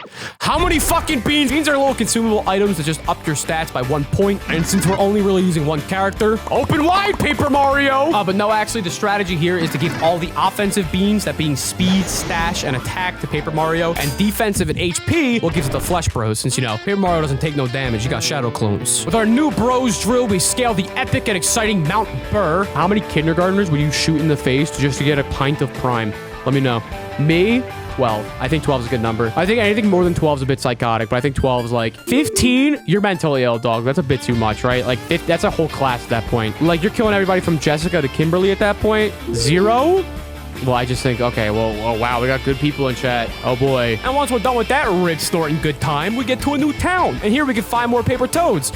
How many fucking beans? Beans are little consumable items that just up your stats by 1 point, and since we're only really using 1 character, open wide, Paper Mario! But no, actually, the strategy here is to give all the offensive beans, that being speed, stash, and attack to Paper Mario, and defensive and HP, well, gives it the Flesh Bros, since, you know, Paper Mario doesn't take no damage. You got shadow clones. With our new bros drill, we scale the epic and exciting Mount Burr. How many kindergartners would you shoot in the face just to get a pint of prime? Let me know. Me? 12. I think 12 is a good number. I think anything more than 12 is a bit psychotic, but I think 12 is like 15. You're mentally ill, dog. That's a bit too much, right? Like that's a whole class at that point. Like you're killing everybody from Jessica to Kimberly at that point. 0? Well, I just think, okay, well, oh, wow, we got good people in chat. Oh, boy. And once we're done with that rich snorting good time, we get to a new town. And here we can find more paper toads.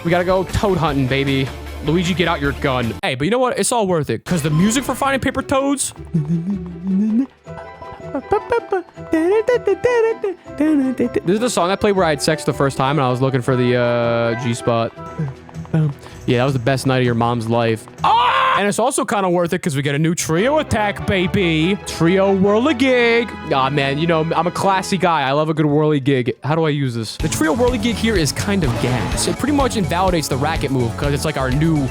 We gotta go toad hunting, baby. Luigi, get out your gun. Hey, but you know what? It's all worth it, because the music for finding paper toads... This is the song I played where I had sex the first time, and I was looking for the G-spot. Yeah, that was the best night of your mom's life. Ah! And it's also kind of worth it because we get a new trio attack, baby. Trio whirligig. Aw, man, you know, I'm a classy guy. I love a good whirligig. How do I use this? The trio whirligig here is kind of gas. It pretty much invalidates the racket move because it's like our new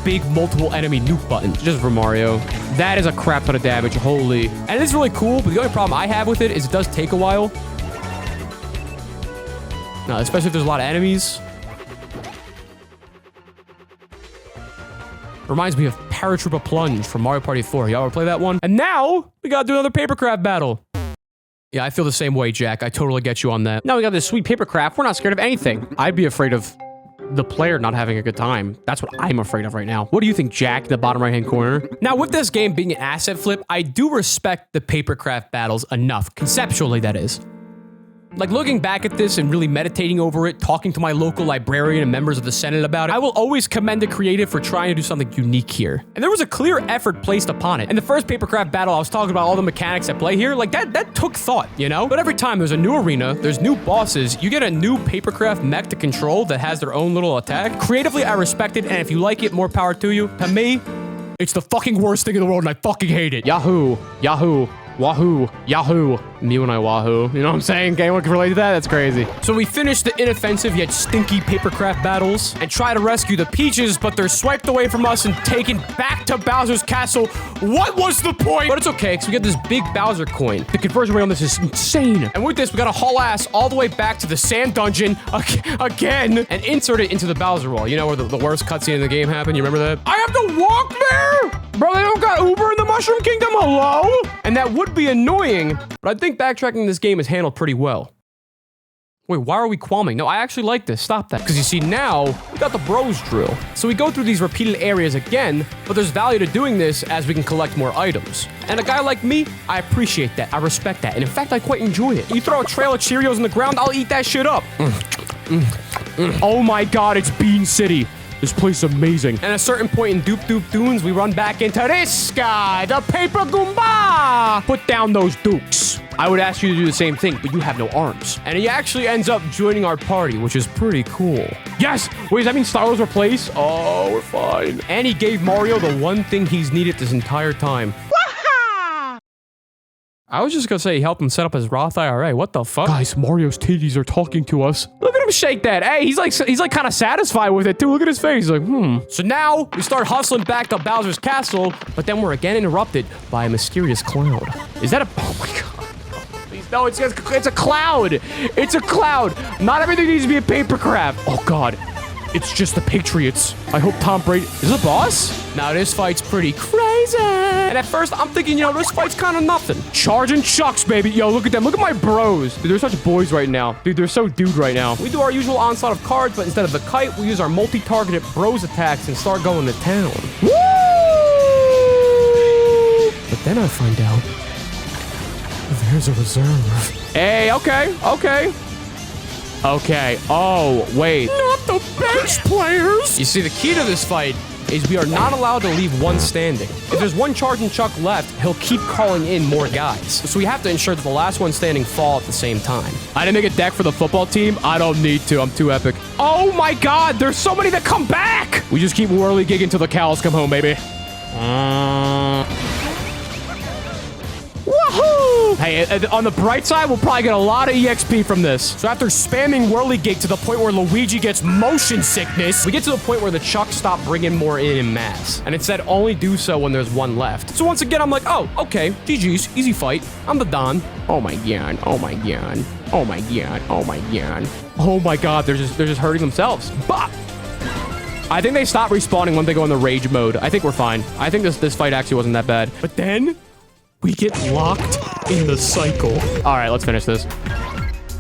big multiple enemy nuke button. Just for Mario. That is a crap ton of damage. Holy. And it's really cool, but the only problem I have with it is it does take a while. Now, especially if there's a lot of enemies. Reminds me of Paratrooper Plunge from Mario Party 4. Y'all ever play that one? And now, we gotta do another papercraft battle. Yeah, I feel the same way, Jack. I totally get you on that. Now we got this sweet papercraft. We're not scared of anything. I'd be afraid of the player not having a good time. That's what I'm afraid of right now. What do you think, Jack, in the bottom right-hand corner? Now, with this game being an asset flip, I do respect the papercraft battles enough. Conceptually, that is. Like, looking back at this and really meditating over it, talking to my local librarian and members of the Senate about it, I will always commend the creative for trying to do something unique here. And there was a clear effort placed upon it. In the first papercraft battle, I was talking about all the mechanics at play here. Like, that took thought, you know? But every time there's a new arena, there's new bosses, you get a new papercraft mech to control that has their own little attack. Creatively, I respect it, and if you like it, more power to you. To me, it's the fucking worst thing in the world, and I fucking hate it. Yahoo! Yahoo! Wahoo, Yahoo, me when I wahoo. You know what I'm saying? Anyone can relate to that? That's crazy. So we finished the inoffensive yet stinky papercraft battles and try to rescue the Peaches, but they're swiped away from us and taken back to Bowser's castle. What was the point? But it's okay, because we get this big Bowser coin. The conversion rate on this is insane. And with this, we gotta haul ass all the way back to the sand dungeon again and insert it into the Bowser wall. You know where the worst cutscene in the game happened? You remember that? I have to walk there? Bro, they don't got Uber in the Mushroom Kingdom? Hello? And that would be annoying, but I think backtracking this game is handled pretty well. Wait, why are we qualming? No, I actually like this. Stop that. Because you see, now, we got the bros drill. So we go through these repeated areas again, but there's value to doing this as we can collect more items. And a guy like me, I appreciate that. I respect that. And in fact, I quite enjoy it. You throw a trail of Cheerios on the ground, I'll eat that shit up. Oh my God, it's Bean City. This place is amazing. And at a certain point in Doop Doop Dunes, we run back into this guy, the Paper Goomba! Put down those dukes. I would ask you to do the same thing, but you have no arms. And he actually ends up joining our party, which is pretty cool. Yes! Wait, does that mean Starlow's replaced? Oh, we're fine. And he gave Mario the one thing he's needed this entire time. I was just gonna say help him set up his Roth IRA. What the fuck? Guys, Mario's titties are talking to us. Look at him shake that. Hey, he's like kind of satisfied with it too. Look at his face. He's like, So now we start hustling back to Bowser's castle, but then we're again interrupted by a mysterious cloud. Is that a? Oh my God. Please, no, it's a cloud. It's a cloud. Not everything needs to be a papercraft. Oh God. It's just the Patriots. I hope Tom Brady is a boss. Now this fight's pretty crazy. amazing. And at first, I'm thinking, you know, this fight's kind of nothing. Charging chucks, baby. Yo, look at them. Look at my bros. Dude, they're such boys right now. Dude, they're so dude right now. We do our usual onslaught of cards, but instead of the kite, we use our multi-targeted bros attacks and start going to town. Woo! But then I find out there's a reserve. Hey, okay. Okay. Oh, wait. Not the bench players. You see, the key to this fight is we are not allowed to leave one standing. If there's one charging chuck left, he'll keep calling in more guys. So we have to ensure that the last one standing fall at the same time. I didn't make a deck for the football team. I don't need to. I'm too epic. Oh my god, there's so many that come back. We just keep whirly gigging until the cows come home, baby. Woohoo! Hey, on the bright side, we'll probably get a lot of EXP from this. So after spamming whirligig to the point where Luigi gets motion sickness, we get to the point where the chucks stop bringing more in mass. And it said only do so when there's one left. So once again, I'm like, oh, okay, GG's, easy fight. I'm the Don. Oh my god, oh my god, oh my god, oh my god. Oh my god, they're just hurting themselves. But I think they stop respawning when they go in the rage mode. I think we're fine. I think this fight actually wasn't that bad. But then we get locked in the cycle. All right, let's finish this.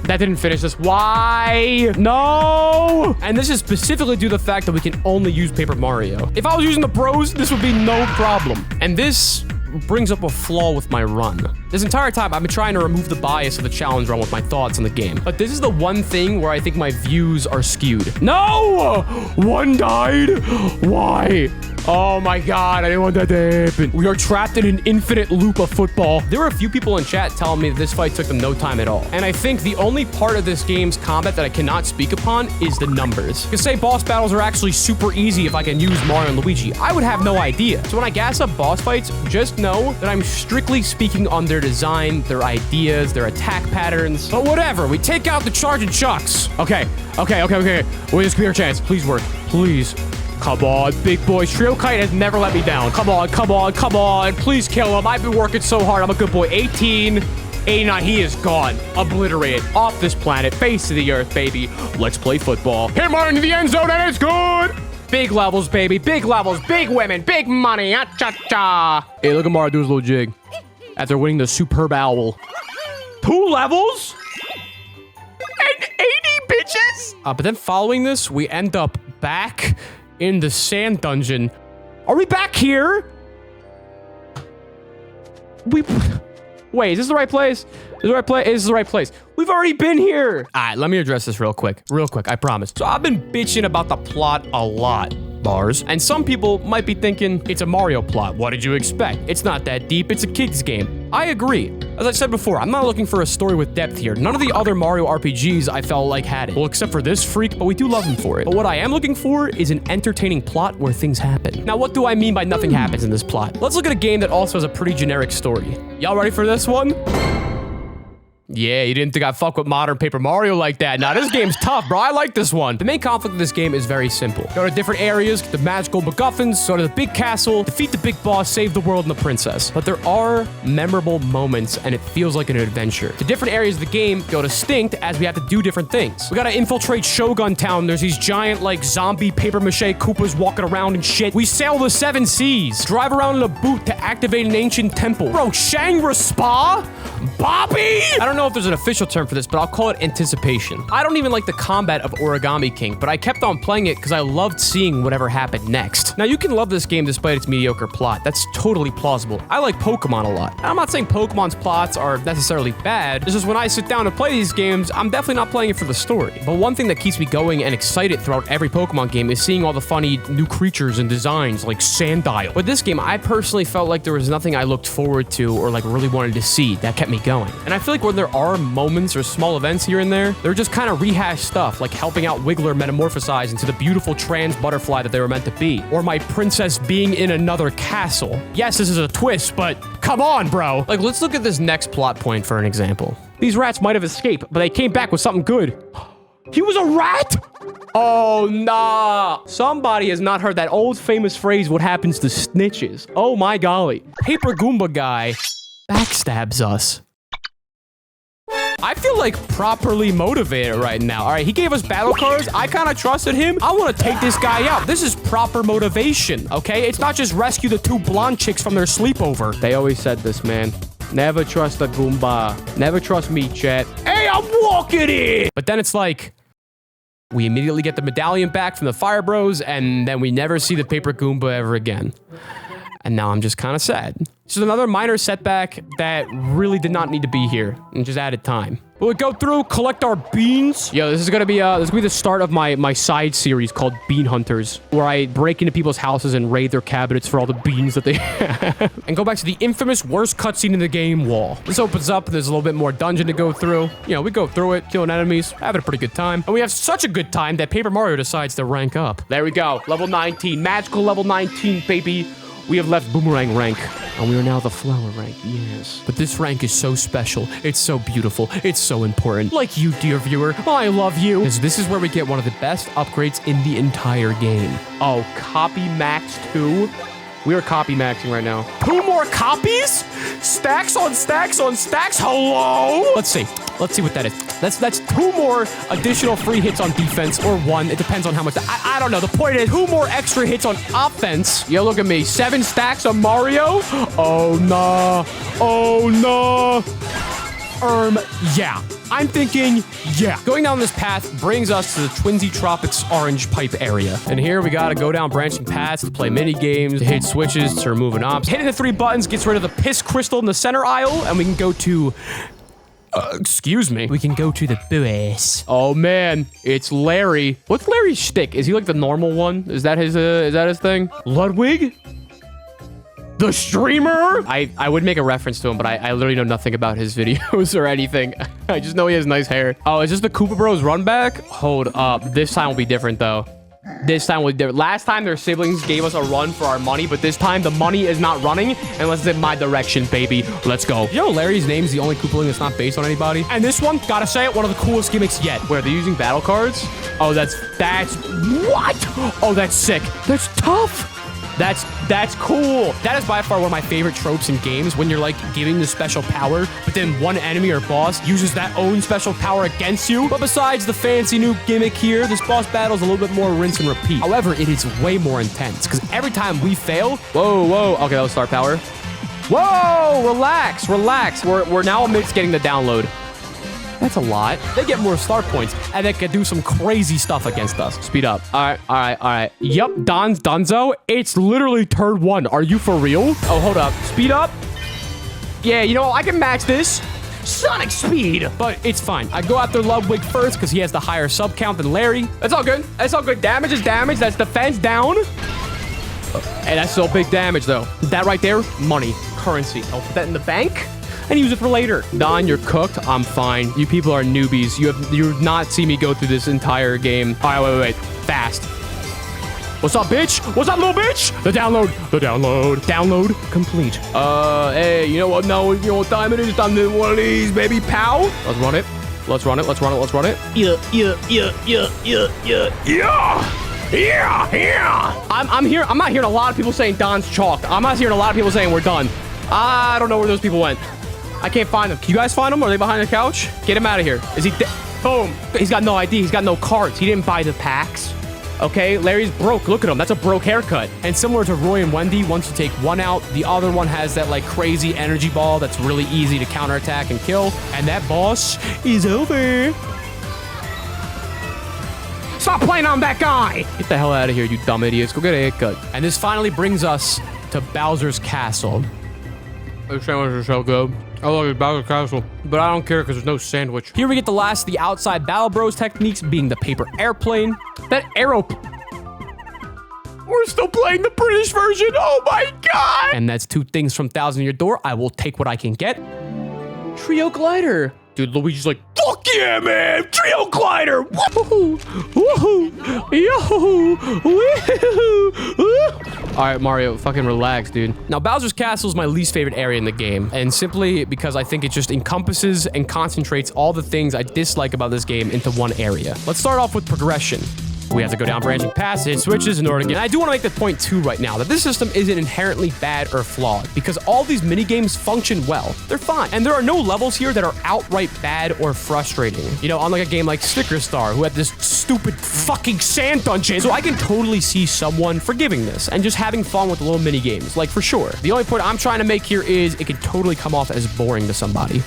That didn't finish this. Why? No! And this is specifically due to the fact that we can only use Paper Mario. If I was using the bros, this would be no problem. And this brings up a flaw with my run. This entire time, I've been trying to remove the bias of the challenge run with my thoughts on the game. But this is the one thing where I think my views are skewed. No! One died? Why? Oh my god, I didn't want that to happen. We are trapped in an infinite loop of football. There were a few people in chat telling me that this fight took them no time at all. And I think the only part of this game's combat that I cannot speak upon is the numbers. Because say boss battles are actually super easy if I can use Mario and Luigi. I would have no idea. So when I gas up boss fights, just know that I'm strictly speaking on their design, their ideas, their attack patterns. But whatever, we take out the charging chucks. Okay. Well, this could be our chance. Please work. Please. Come on, big boy. Trio Kite has never let me down. Come on. Please kill him. I've been working so hard. I'm a good boy. 18, 89. He is gone. Obliterated. Off this planet. Face of the earth, baby. Let's play football. Hit Mario into the end zone, and it's good. Big levels, baby. Big levels. Big women. Big money. Ah-cha-cha. Hey, look at Mario do his little jig after winning the Superb Owl. 2 levels? And 80 bitches? But then following this, we end up back in the sand dungeon. Are we back here? Wait, is this the right place? Is this the right place? We've already been here. All right, let me address this real quick, I promise. So I've been bitching about the plot a lot. Bars. And some people might be thinking, it's a Mario plot. What did you expect? It's not that deep. It's a kid's game. I agree. As I said before, I'm not looking for a story with depth here. None of the other Mario RPGs I felt like had it. Well, except for this freak, but we do love him for it. But what I am looking for is an entertaining plot where things happen. Now, what do I mean by nothing happens in this plot? Let's look at a game that also has a pretty generic story. Y'all ready for this one? Yeah, you didn't think I'd fuck with modern Paper Mario like that. Nah, this game's tough, bro. I like this one. The main conflict of this game is very simple. Go to different areas, get the magical MacGuffins, go to the big castle, defeat the big boss, save the world and the princess. But there are memorable moments, and it feels like an adventure. The different areas of the game go distinct as we have to do different things. We gotta infiltrate Shogun Town. There's these giant, like, zombie papier-mâché Koopas walking around and shit. We sail the 7 seas. Drive around in a boot to activate an ancient temple. Bro, Shangri Spa? Bobby? I don't know if there's an official term for this, but I'll call it anticipation. I don't even like the combat of Origami King, but I kept on playing it because I loved seeing whatever happened next. Now, you can love this game despite its mediocre plot. That's totally plausible. I like Pokemon a lot. And I'm not saying Pokemon's plots are necessarily bad. It's just when I sit down to play these games, I'm definitely not playing it for the story. But one thing that keeps me going and excited throughout every Pokemon game is seeing all the funny new creatures and designs like Sandile. With this game, I personally felt like there was nothing I looked forward to or like really wanted to see that kept me going. And I feel like when there are moments or small events here and there, they're just kind of rehashed stuff, like helping out Wiggler metamorphosize into the beautiful trans butterfly that they were meant to be, or my princess being in another castle. Yes, this is a twist, but come on, bro. Like, let's look at this next plot point for an example. These rats might have escaped, but they came back with something good. He was a rat? Oh, nah. Somebody has not heard that old famous phrase, what happens to snitches. Oh my golly. Paper Goomba guy backstabs us. I feel like properly motivated right now. All right, he gave us battle cards. I kind of trusted him. I want to take this guy out. This is proper motivation, okay? It's not just rescue the 2 blonde chicks from their sleepover. They always said this, man. Never trust a Goomba. Never trust me, chat. Hey, I'm walking in! But then it's like, we immediately get the medallion back from the Fire Bros, and then we never see the Paper Goomba ever again. And now I'm just kind of sad. This is another minor setback that really did not need to be here and just added time. We'll go through, collect our beans. Yo, this is gonna be the start of my side series called Bean Hunters, where I break into people's houses and raid their cabinets for all the beans that they have. And go back to the infamous worst cutscene in the game, wall. This opens up, there's a little bit more dungeon to go through. You know, we go through it, killing enemies, having a pretty good time. And we have such a good time that Paper Mario decides to rank up. There we go, level 19, magical level 19, baby. We have left Boomerang rank, and we are now the Flower rank, yes. But this rank is so special, it's so beautiful, it's so important. Like you, dear viewer, I love you. Because this is where we get one of the best upgrades in the entire game. Oh, copy max 2? We are copy maxing right now. 2 more copies? Stacks on stacks on stacks? Hello? Let's see what that is. That's 2 more additional free hits on defense, or 1. It depends on how much. I don't know. The point is 2 more extra hits on offense. Yo, look at me. 7 stacks on Mario. Oh, nah. Oh, no. Yeah. I'm thinking, yeah. Going down this path brings us to the Twinsy Tropics Orange Pipe area. And here we gotta go down branching paths to play mini games, to hit switches, to remove an ops. Hitting the 3 buttons gets rid of the piss crystal in the center aisle, and we can go to... excuse me. We can go to the boys. Oh man, it's Larry. What's Larry's shtick? Is he like the normal one? Is that his thing? Ludwig? The streamer? I would make a reference to him, but I literally know nothing about his videos or anything. I just know he has nice hair. Oh, is this the Koopa Bros run back? Hold up. This time will be different though. This time will be different. Last time their siblings gave us a run for our money, but this time the money is not running unless it's in my direction, baby. Let's go. You know Larry's name is the only Koopaling that's not based on anybody? And this one, gotta say it, one of the coolest gimmicks yet. Where they're using battle cards? Oh, that's what? Oh, that's sick. That's tough. That's cool. That is by far one of my favorite tropes in games, when you're like giving the special power, but then one enemy or boss uses that own special power against you. But besides the fancy new gimmick here, this boss battle is a little bit more rinse and repeat. However, it is way more intense, because every time we fail... Whoa. Okay, that was star power. Whoa, relax. We're now amidst getting the download. That's a lot. They get more star points, and they can do some crazy stuff against us. Speed up. All right. Yup, Donzo. It's literally turn 1. Are you for real? Oh, hold up. Speed up. Yeah, you know, I can match this. Sonic speed. But it's fine. I go after Ludwig first, because he has the higher sub count than Larry. That's all good. Damage is damage. That's defense down. Hey, that's still big damage, though. That right there, money, currency. I'll put that in the bank and use it for later. Don, you're cooked. I'm fine. You people are newbies. You have not seen me go through this entire game. All right, wait. Fast. What's up, bitch? What's up, little bitch? The download. Download complete. Hey, you know what? No, you know what time it is? It's time to do one of these, baby. Pow. Let's run it. Yeah. I'm not hearing a lot of people saying Don's chalked. I'm not hearing a lot of people saying we're done. I don't know where those people went. I can't find them. Can you guys find them? Are they behind the couch? Get him out of here. Is he boom. He's got no ID. He's got no cards. He didn't buy the packs. Okay, Larry's broke. Look at him. That's a broke haircut. And similar to Roy and Wendy, once you take one out, the other one has that like crazy energy ball that's really easy to counterattack and kill. And that boss is over. Stop playing on that guy! Get the hell out of here, you dumb idiots. Go get a haircut. And this finally brings us to Bowser's Castle. Those sandwiches are so good. I love it, Bowser's Castle. But I don't care because there's no sandwich. Here we get the last of the outside Battle Bros techniques, being the paper airplane. That arrow... We're still playing the British version. Oh my god! And that's 2 things from Thousand Year Door. I will take what I can get. Trio glider. Dude, Luigi's like, fuck yeah, man! Trio glider! Woohoo! Woohoo! Yo! Woohoo! Alright, Mario, fucking relax, dude. Now, Bowser's Castle is my least favorite area in the game, and simply because I think it just encompasses and concentrates all the things I dislike about this game into one area. Let's start off with progression. We have to go down branching passage switches in order to get. And I do want to make the point too right now that this system isn't inherently bad or flawed because all these mini games function well. They're fine. And there are no levels here that are outright bad or frustrating. You know, unlike a game like Sticker Star, who had this stupid fucking sand dungeon. So I can totally see someone forgiving this and just having fun with the little mini games, like for sure. The only point I'm trying to make here is it can totally come off as boring to somebody.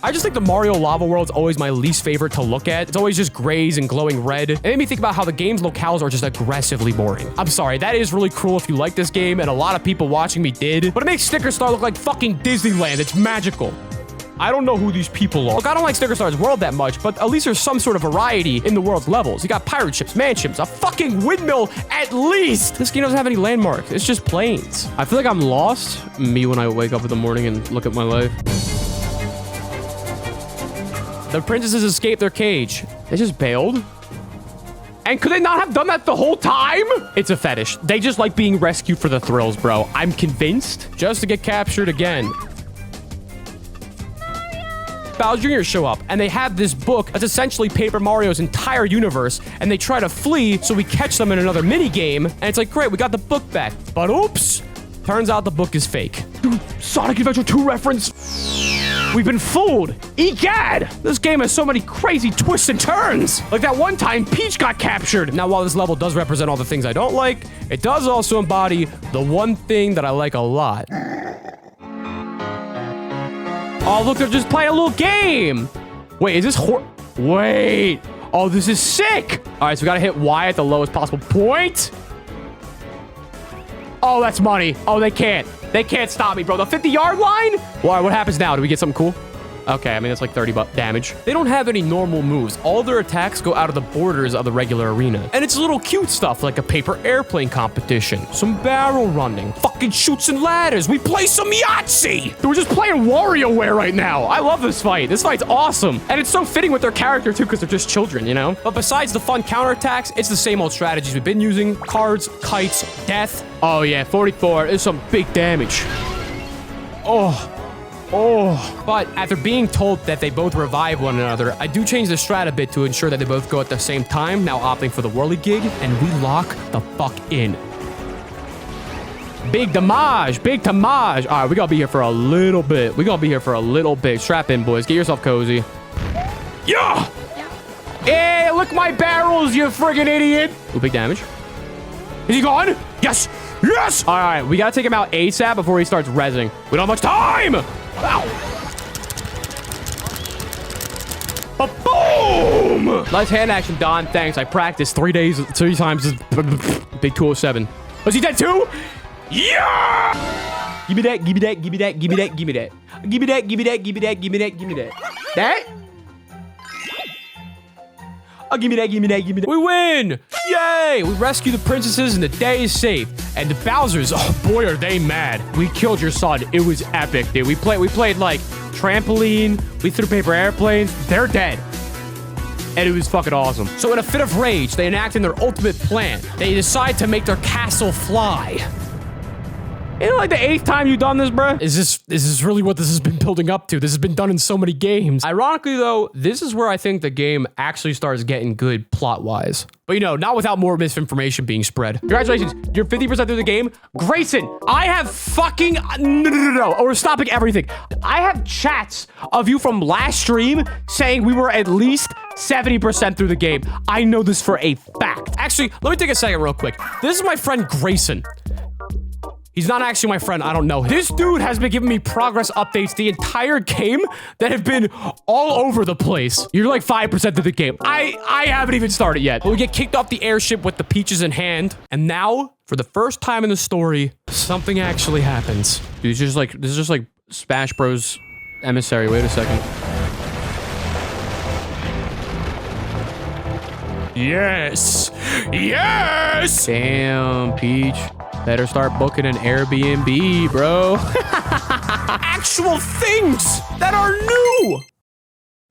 I just think the Mario Lava World's always my least favorite to look at. It's always just grays and glowing red. It made me think about how the game's locales are just aggressively boring. I'm sorry, that is really cruel if you like this game, and a lot of people watching me did, but it makes Sticker Star look like fucking Disneyland. It's magical. I don't know who these people are. Look, I don't like Sticker Star's world that much, but at least there's some sort of variety in the world's levels. You got pirate ships, mansions, a fucking windmill at least. This game doesn't have any landmarks. It's just plains. I feel like I'm lost. Me when I wake up in the morning and look at my life. The princesses escaped their cage. They just bailed. And could they not have done that the whole time? It's a fetish. They just like being rescued for the thrills, bro. I'm convinced. Just to get captured again. Bowser Jr. show up, and they have this book that's essentially Paper Mario's entire universe, and they try to flee, so we catch them in another mini game, and it's like, great, we got the book back. But oops, turns out the book is fake. Dude, Sonic Adventure 2 reference. We've been fooled. Egad! This game has so many crazy twists and turns. Like that one time Peach got captured. Now, while this level does represent all the things I don't like, it does also embody the one thing that I like a lot. Oh, look, they're just playing a little game. Wait, is this Wait. Oh, this is sick. All right, so we got to hit Y at the lowest possible point. Oh, that's money. Oh, they can't. They can't stop me, bro. The 50-yard line? Why? What happens now? Do we get something cool? Okay, I mean, that's like 30 damage. They don't have any normal moves. All their attacks go out of the borders of the regular arena. And it's little cute stuff like a paper airplane competition, some barrel running, fucking chutes and ladders. We play some Yahtzee. We're just playing WarioWare right now. I love this fight. This fight's awesome. And it's so fitting with their character too because they're just children, you know? But besides the fun counterattacks, it's the same old strategies we've been using. Cards, kites, death. Oh yeah, 44 is some big damage. But after being told that they both revive one another, I do change the strat a bit to ensure that they both go at the same time, now opting for the whirly gig, and we lock the fuck in. Big damage, big damage. All right, we gotta be here for a little bit. Strap in, boys. Get yourself cozy. Yeah! Hey, look my barrels, you friggin' idiot. Ooh, big damage. Is he gone? Yes! Yes! All right, we gotta take him out ASAP before he starts rezzing. We don't have much time! Ow! Boom! Nice hand action, Don. Thanks. I practiced 3 times. Big 207. Was he dead too? Yeah! Give me that, give me that, give me that, give me that, give me that. Give me that, give me that, give me that, give me that, give me that. That? Oh, give me that, give me that, give me that. We win! Yay! We rescue the princesses and the day is safe. And the Bowsers, oh boy, are they mad. We killed your son. It was epic, dude. We played like trampoline. We threw paper airplanes. They're dead. And it was fucking awesome. So in a fit of rage, they enacted their ultimate plan. They decide to make their castle fly. Ain't it like the 8th time you've done this, bruh? Is this really what this has been building up to? This has been done in so many games. Ironically, though, this is where I think the game actually starts getting good plot-wise. But, you know, not without more misinformation being spread. Congratulations, you're 50% through the game. Grayson, I have fucking... No. Oh, we're stopping everything. I have chats of you from last stream saying we were at least 70% through the game. I know this for a fact. Actually, let me take a second real quick. This is my friend Grayson. He's not actually my friend. I don't know him. This dude has been giving me progress updates the entire game that have been all over the place. You're like 5% through the game. I haven't even started yet. But we get kicked off the airship with the peaches in hand. And now, for the first time in the story, something actually happens. Dude, this is just like Smash Bros. Emissary. Wait a second. Yes! Yes! Damn, Peach. Better start booking an Airbnb, bro. Actual things that are new.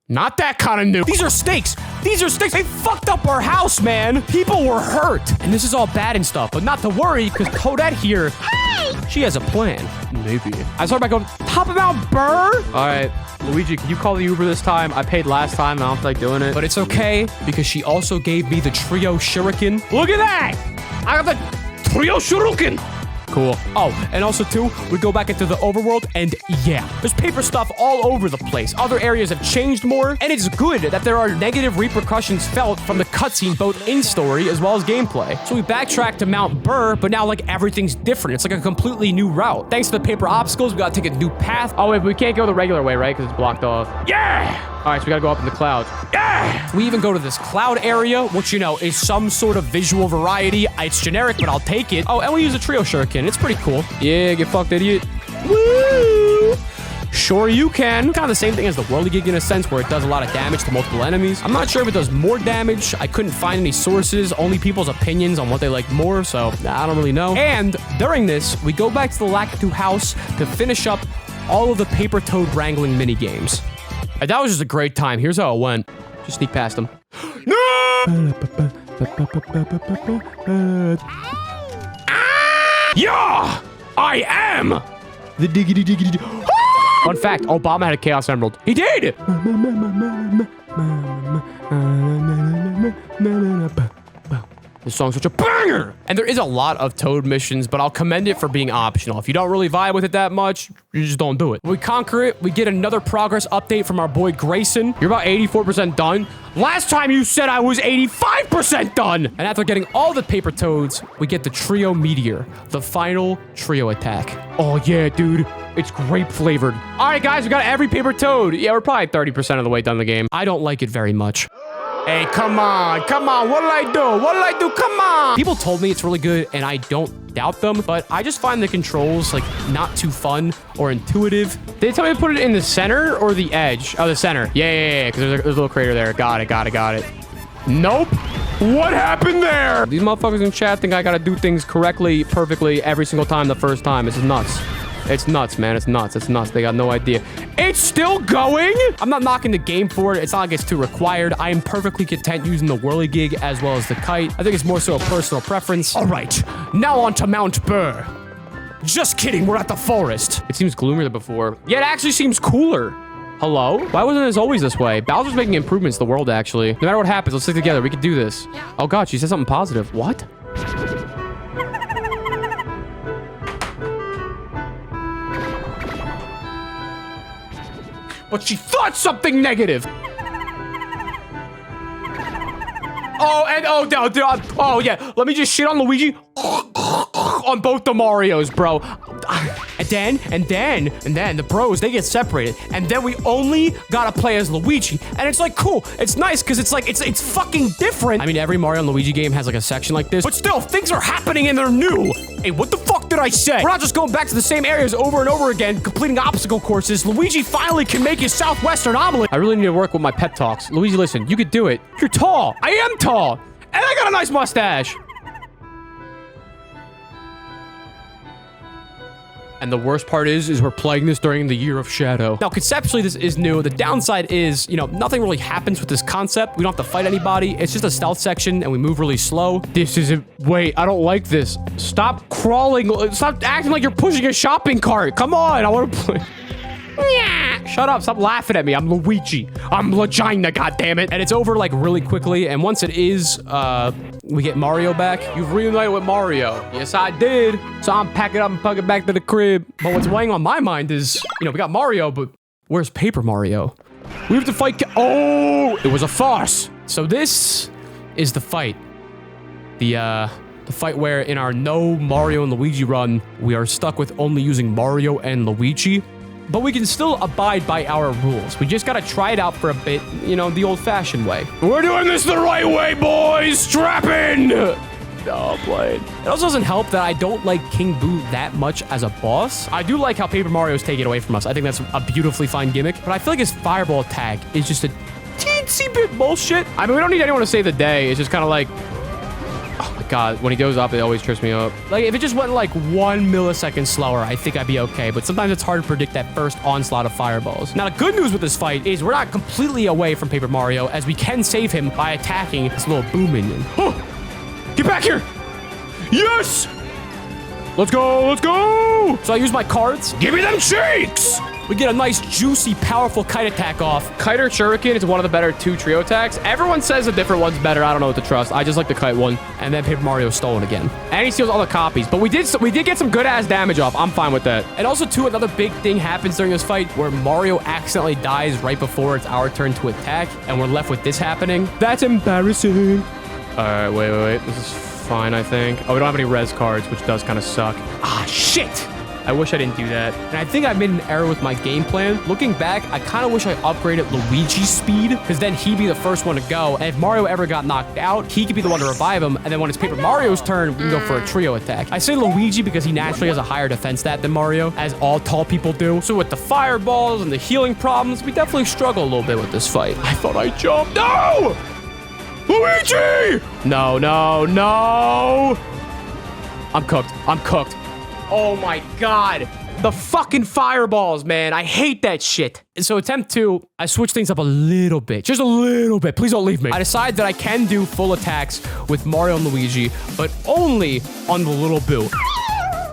Not that kind of new. These are stakes. These are stakes. They fucked up our house, man. People were hurt. And this is all bad and stuff, but not to worry, because Codette here. Hey, She has a plan. Maybe. I started by going, top of Mount Burr? All right, Luigi, can you call the Uber this time? I paid last time. I don't feel like doing it. But it's okay, because she also gave me the Trio Shuriken. Look at that! I got the Trio Shuriken! Cool. Oh, and also too, we go back into the overworld, and yeah, there's paper stuff all over the place. Other areas have changed more, and it's good that there are negative repercussions felt from the cutscene, both in story as well as gameplay. So we backtrack to Mount Burr, but now like everything's different. It's like a completely new route. Thanks to the paper obstacles, we gotta take a new path. Oh wait, we can't go the regular way, right? Because it's blocked off. Yeah! All right, so we gotta go up in the clouds. Yeah! We even go to this cloud area, which, you know, is some sort of visual variety. It's generic, but I'll take it. Oh, and we use a Trio Shuriken. It's pretty cool. Yeah, get fucked, idiot. Woo! Sure you can. Kind of the same thing as the Whirligig in a sense, where it does a lot of damage to multiple enemies. I'm not sure if it does more damage. I couldn't find any sources, only people's opinions on what they like more, so I don't really know. And during this, we go back to the Lakitu house to finish up all of the paper toad wrangling mini games. And that was just a great time. Here's how it went. Just sneak past them. No! Yeah! I am the diggity diggity. Fun fact, Obama had a Chaos Emerald. He did! This song's such a banger! And there is a lot of Toad missions, but I'll commend it for being optional. If you don't really vibe with it that much, you just don't do it. When we conquer it, we get another progress update from our boy Grayson. You're about 84% done. Last time you said I was 85% done! And after getting all the paper toads, we get the Trio Meteor, the final trio attack. Oh yeah, dude. It's grape flavored. All right, guys, we got every paper toad. Yeah, we're probably 30% of the way done the game. I don't like it very much. Hey, come on, what'll I do, come on! People told me it's really good, and I don't doubt them, but I just find the controls, like, not too fun or intuitive. Did they tell me to put it in the center or the edge? Oh, the center. Yeah, because there's a little crater there. Got it. Nope. What happened there? These motherfuckers in chat think I gotta do things correctly, perfectly, every single time the first time. It's nuts. It's nuts, man. It's nuts. They got no idea. It's still going? I'm not knocking the game for it. It's not like it's too required. I am perfectly content using the Whirligig as well as the kite. I think it's more so a personal preference. All right, now on to Mount Burr. Just kidding, we're at the forest. It seems gloomier than before. Yeah, it actually seems cooler. Hello? Why wasn't this always this way? Bowser's making improvements to the world, actually. No matter what happens, let's stick together. We can do this. Oh, God, she said something positive. What? But she thought something negative. Oh, yeah. Let me just shit on Luigi on both the Marios, bro. And then the bros, they get separated. And then we only gotta play as Luigi. And it's like, cool. It's nice because it's like, it's fucking different. I mean, every Mario and Luigi game has like a section like this. But still, things are happening and they're new. Hey, what the fuck did I say? We're not just going back to the same areas over and over again, completing obstacle courses. Luigi finally can make his southwestern omelet. I really need to work with my pep talks. Luigi, listen, you could do it. You're tall. I am tall. And I got a nice mustache. And the worst part is we're playing this during the Year of Shadow. Now, conceptually, this is new. The downside is, you know, nothing really happens with this concept. We don't have to fight anybody. It's just a stealth section, and we move really slow. This isn't... Wait, I don't like this. Stop crawling. Stop acting like you're pushing a shopping cart. Come on, I want to play... Shut up, stop laughing at me. I'm Luigi. I'm Legina, goddammit. And it's over like really quickly. And once it is, we get Mario back. You've reunited with Mario. Yes, I did. So I'm packing up and pugging back to the crib. But what's weighing on my mind is, you know, we got Mario, but where's Paper Mario? We have to fight. Oh, it was a farce. So this is the fight. The fight where in our no Mario and Luigi run, we are stuck with only using Mario and Luigi. But we can still abide by our rules. We just gotta try it out for a bit, you know, the old-fashioned way. We're doing this the right way, boys! Strap in! No, played. It also doesn't help that I don't like King Boo that much as a boss. I do like how Paper Mario's taking it away from us. I think that's a beautifully fine gimmick. But I feel like his fireball tag is just a teensy bit bullshit. I mean, we don't need anyone to save the day. It's just kind of like... Oh my God, when he goes up, it always trips me up. Like, if it just went like 1 millisecond slower, I think I'd be okay. But sometimes it's hard to predict that first onslaught of fireballs. Now, the good news with this fight is we're not completely away from Paper Mario, as we can save him by attacking this little Boo minion. Oh, get back here! Yes! Let's go. Let's go. So I use my cards. Give me them cheeks. We get a nice, juicy, powerful kite attack off. Kite or Shuriken is one of the better 2 trio attacks. Everyone says a different one's better. I don't know what to trust. I just like the kite one. And then Paper Mario stolen again. And he steals all the copies. But we did get some good-ass damage off. I'm fine with that. And also, too, another big thing happens during this fight where Mario accidentally dies right before it's our turn to attack. And we're left with this happening. That's embarrassing. All right, wait. This is fine, I think. Oh, we don't have any res cards, which does kind of suck. Ah, shit! I wish I didn't do that. And I think I made an error with my game plan. Looking back, I kind of wish I upgraded Luigi's speed, because then he'd be the first one to go. And if Mario ever got knocked out, he could be the one to revive him. And then when it's Paper Mario's turn, we can go for a trio attack. I say Luigi because he naturally has a higher defense stat than Mario, as all tall people do. So with the fireballs and the healing problems, we definitely struggle a little bit with this fight. I thought I jumped. No! Luigi! No. I'm cooked. Oh my god. The fucking fireballs, man. I hate that shit. And so attempt 2, I switch things up a little bit. Just a little bit. Please don't leave me. I decide that I can do full attacks with Mario and Luigi, but only on the Little Boo.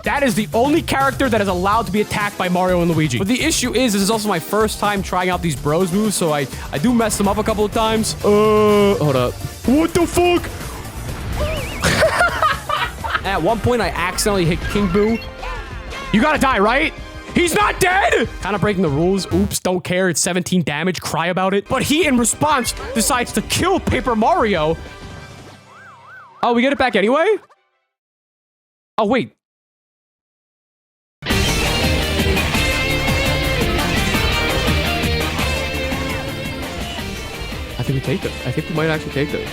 That is the only character that is allowed to be attacked by Mario and Luigi. But the issue is, this is also my first time trying out these bros moves, so I do mess them up a couple of times. Hold up. What the fuck? At one point, I accidentally hit King Boo. You gotta die, right? He's not dead! Kind of breaking the rules. Oops, don't care. It's 17 damage. Cry about it. But he, in response, decides to kill Paper Mario. Oh, we get it back anyway? Oh, wait. I think we take it. I think we might actually take it.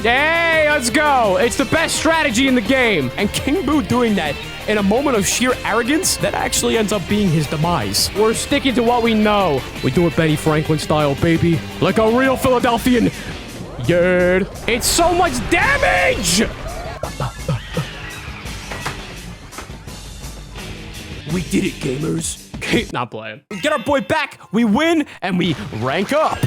Yay, let's go. It's the best strategy in the game. And King Boo doing that in a moment of sheer arrogance, that actually ends up being his demise. We're sticking to what we know. We do it Benny Franklin style, baby. Like a real Philadelphian. Yeah. It's so much damage! We did it, gamers. Not playing. We get our boy back. We win, and we rank up.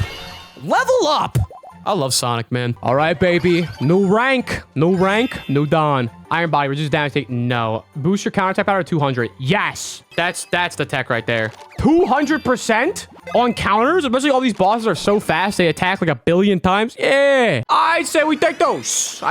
Level up. I love Sonic, man. All right, baby. New rank. New dawn. Iron Body, reduce damage take. No. Boost your counterattack power to 200. Yes. That's the tech right there. 200% on counters? Especially all these bosses are so fast. They attack like 1 billion times. Yeah. I say we take those.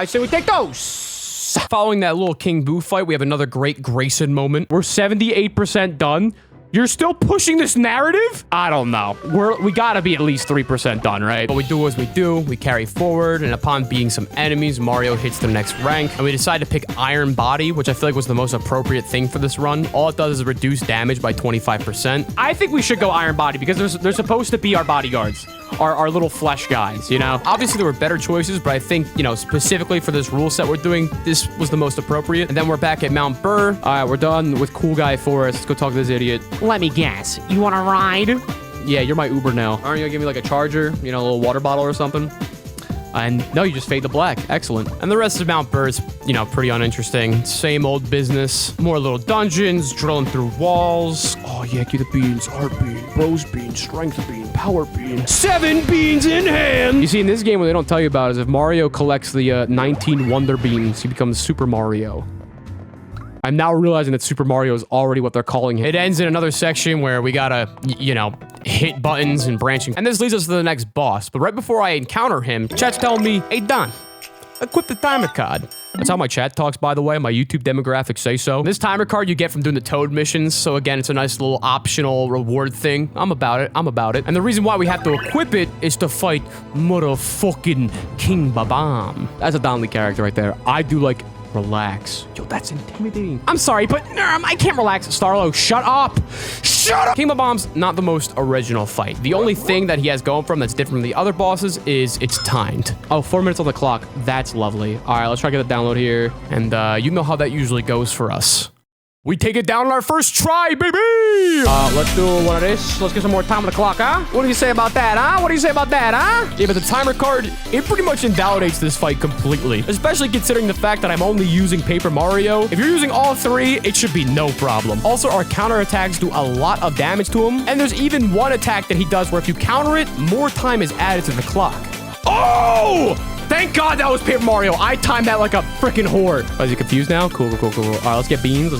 Following that little King Boo fight, we have another great Grayson moment. We're 78% done. You're still pushing this narrative? I don't know. We gotta be at least 3% done, right? But we do as we do. We carry forward, and upon beating some enemies, Mario hits the next rank, and we decide to pick Iron Body, which I feel like was the most appropriate thing for this run. All it does is reduce damage by 25%. I think we should go Iron Body because they're supposed to be our bodyguards. Our little flesh guys, you know? Obviously, there were better choices, but I think, you know, specifically for this rule set we're doing, this was the most appropriate. And then we're back at Mount Burr. All right, we're done with Cool Guy Forest. Let's go talk to this idiot. Let me guess. You want to ride? Yeah, you're my Uber now. Aren't you gonna give me like a charger? You know, a little water bottle or something? And no, you just fade to black. Excellent. And the rest of Mount Burr is, you know, pretty uninteresting. Same old business. More little dungeons, drilling through walls. Oh, yeah, get the beans. Heart bean, bros bean, strength bean, power bean. 7 beans in hand! You see, in this game, what they don't tell you about is if Mario collects the 19 Wonder Beans, he becomes Super Mario. I'm now realizing that Super Mario is already what they're calling him. It ends in another section where we gotta, you know, hit buttons and branching. And this leads us to the next boss. But right before I encounter him, chat's telling me, hey, Don, equip the timer card. That's how my chat talks, by the way. My YouTube demographics say so. This timer card you get from doing the Toad missions. So again, it's a nice little optional reward thing. I'm about it. And the reason why we have to equip it is to fight motherfucking King Babam. That's a Donley character right there. I do like... relax. Yo, that's intimidating. I'm sorry, but I can't relax. Starlo, shut up. Shut up! King Bomb's not the most original fight. The only thing that he has going from that's different from the other bosses is it's timed. Oh, 4 minutes on the clock. That's lovely. All right, let's try to get the download here. And you know how that usually goes for us. We take it down on our first try, baby! Let's do one of this. Let's get some more time on the clock, huh? What do you say about that, huh? Yeah, but the timer card, it pretty much invalidates this fight completely. Especially considering the fact that I'm only using Paper Mario. If you're using all 3, it should be no problem. Also, our counter attacks do a lot of damage to him. And there's even one attack that he does where if you counter it, more time is added to the clock. Oh! Thank God that was Paper Mario. I timed that like a freaking whore. Oh, is he confused now? Cool. All right, let's get beans.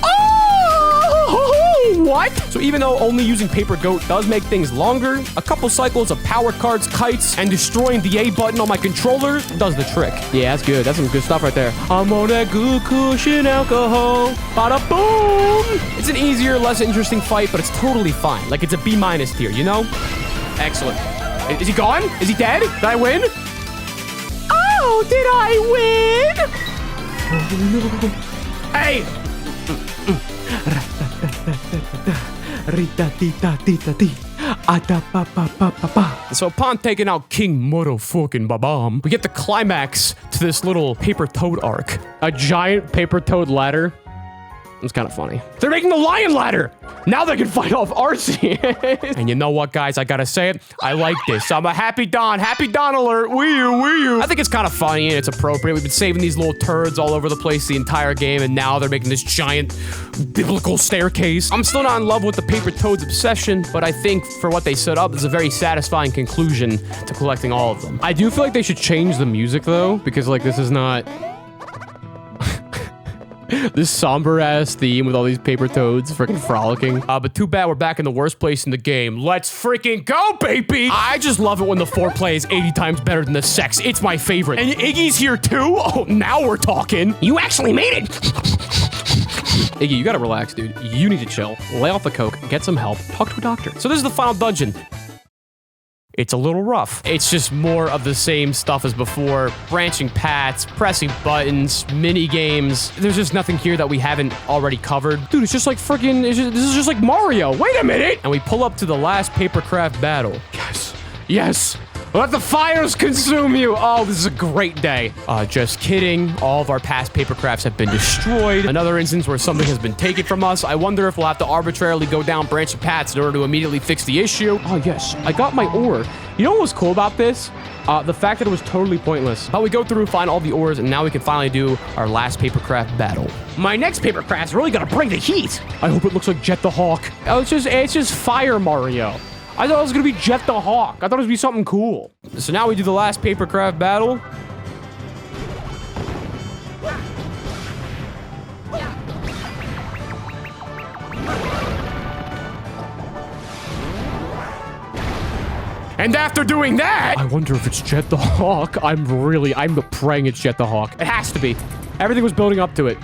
Oh, what? So even though only using Paper Goat does make things longer, a couple cycles of power cards, kites, and destroying the A button on my controller does the trick. Yeah, that's good. That's some good stuff right there. I'm on that good cushion alcohol. Bada boom. It's an easier, less interesting fight, but it's totally fine. Like, it's a B- tier, you know? Excellent. Is he gone? Is he dead? Did I win? Oh, did I win? Hey! So upon taking out King Motherfucking Babam, we get the climax to this little paper toad arc. A giant paper toad ladder. It's kind of funny. They're making the lion ladder. Now they can fight off Arcee. And you know what, guys? I gotta say it. I like this. I'm a happy Don. Happy Don alert. Wee you. I think it's kind of funny and it's appropriate. We've been saving these little turds all over the place the entire game, and now they're making this giant biblical staircase. I'm still not in love with the paper toads obsession, but I think for what they set up, it's a very satisfying conclusion to collecting all of them. I do feel like they should change the music though, because like this is not... this somber-ass theme with all these paper toads freaking frolicking. But too bad we're back in the worst place in the game. Let's freaking go, baby! I just love it when the foreplay is 80 times better than the sex. It's my favorite. And Iggy's here too? Oh, now we're talking. You actually made it! Iggy, you gotta relax, dude. You need to chill. Lay off the coke. Get some help. Talk to a doctor. So this is the final dungeon. It's a little rough. It's just more of the same stuff as before. Branching paths, pressing buttons, mini games. There's just nothing here that we haven't already covered. Dude, it's just like freaking, this is just like Mario. Wait a minute. And we pull up to the last papercraft battle. Yes. Let the fires consume you. Oh, this is a great day. Just kidding. All of our past papercrafts have been destroyed. Another instance where something has been taken from us. I wonder if we'll have to arbitrarily go down branching paths in order to immediately fix the issue. Oh, yes. I got my ore. You know what was cool about this? The fact that it was totally pointless. But we go through, find all the ores, and now we can finally do our last papercraft battle. My next papercraft's really gonna bring the heat. I hope it looks like Jet the Hawk. Oh, it's just Fire Mario. I thought it was gonna be Jet the Hawk. I thought it was gonna be something cool. So now we do the last papercraft battle. And after doing that, I wonder if it's Jet the Hawk. I'm praying it's Jet the Hawk. It has to be. Everything was building up to it.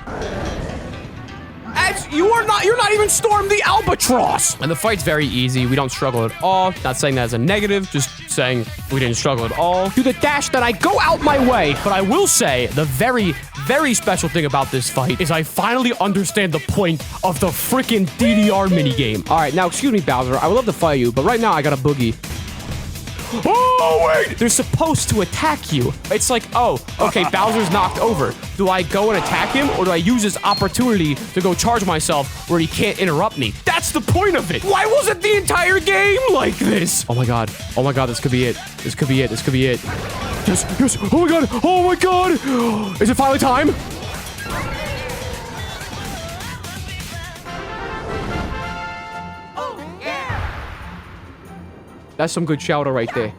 You're not even Storm the Albatross! And the fight's very easy. We don't struggle at all. Not saying that as a negative, just saying we didn't struggle at all. Do the dash that I go out my way. But I will say the very, very special thing about this fight is I finally understand the point of the freaking DDR minigame. All right, now excuse me, Bowser. I would love to fight you, but right now I got a boogie. Oh, wait! They're supposed to attack you. It's like, oh, okay, Bowser's knocked over. Do I go and attack him, or do I use this opportunity to go charge myself where he can't interrupt me? That's the point of it. Why wasn't the entire game like this? Oh my god, this could be it. This could be it. Yes, oh my god. Is it finally time? That's some good chowder right there.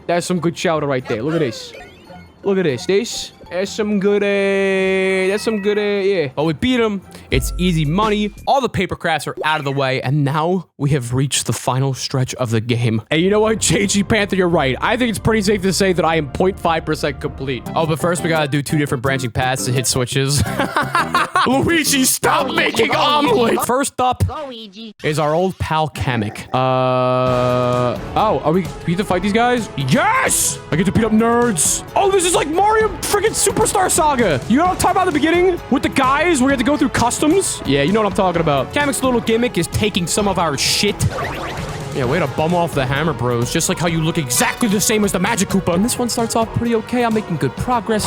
Look at this. That's some good, yeah. Oh, we beat him. It's easy money. All the paper crafts are out of the way, and now we have reached the final stretch of the game. And you know what, JG Panther, you're right. I think it's pretty safe to say that I am 0.5% complete. Oh, but first we gotta do 2 different branching paths to hit switches. Luigi, stop making omelet! First up is our old pal Kamek. Oh, we get to fight these guys? Yes! I get to beat up nerds. Oh, this is like Mario freaking Superstar Saga. You know what I'm talking about at the beginning? With the guys, we had to go through customs? Yeah, you know what I'm talking about. Kamek's little gimmick is taking some of our shit. Yeah, way to bum off the Hammer Bros. Just like how you look exactly the same as the Magic Koopa. And this one starts off pretty okay. I'm making good progress.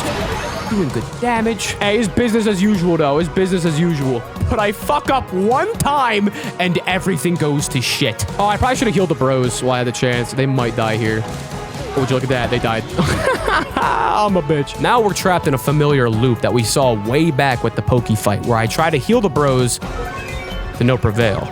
Doing good damage. Hey, it's business as usual, though. It's business as usual. But I fuck up one time, and everything goes to shit. Oh, I probably should have healed the bros while I had the chance. They might die here. Oh, would you look at that? They died. I'm a bitch. Now we're trapped in a familiar loop that we saw way back with the Pokey fight, where I try to heal the bros to no prevail.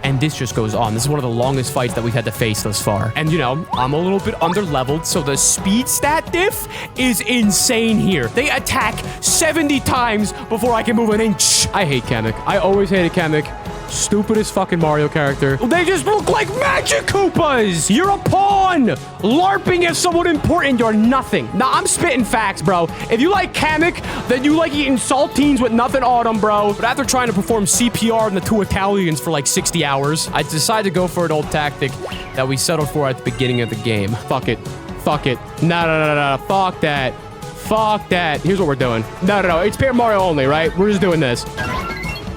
And this just goes on. This is one of the longest fights that we've had to face thus far. And, you know, I'm a little bit under-leveled, so the speed stat diff is insane here. They attack 70 times before I can move an inch. I hate Kamek. I always hated Kamek. Stupidest fucking Mario character. They just look like Magic Koopas! You're a pawn! LARPing as someone important, you're nothing. Nah, I'm spitting facts, bro. If you like Kamek, then you like eating saltines with nothing on them, bro. But after trying to perform CPR on the two Italians for like 60 hours, I decided to go for an old tactic that we settled for at the beginning of the game. Fuck it. Fuck it. No. Fuck that. Fuck that. Here's what we're doing. No. It's Paper Mario only, right? We're just doing this.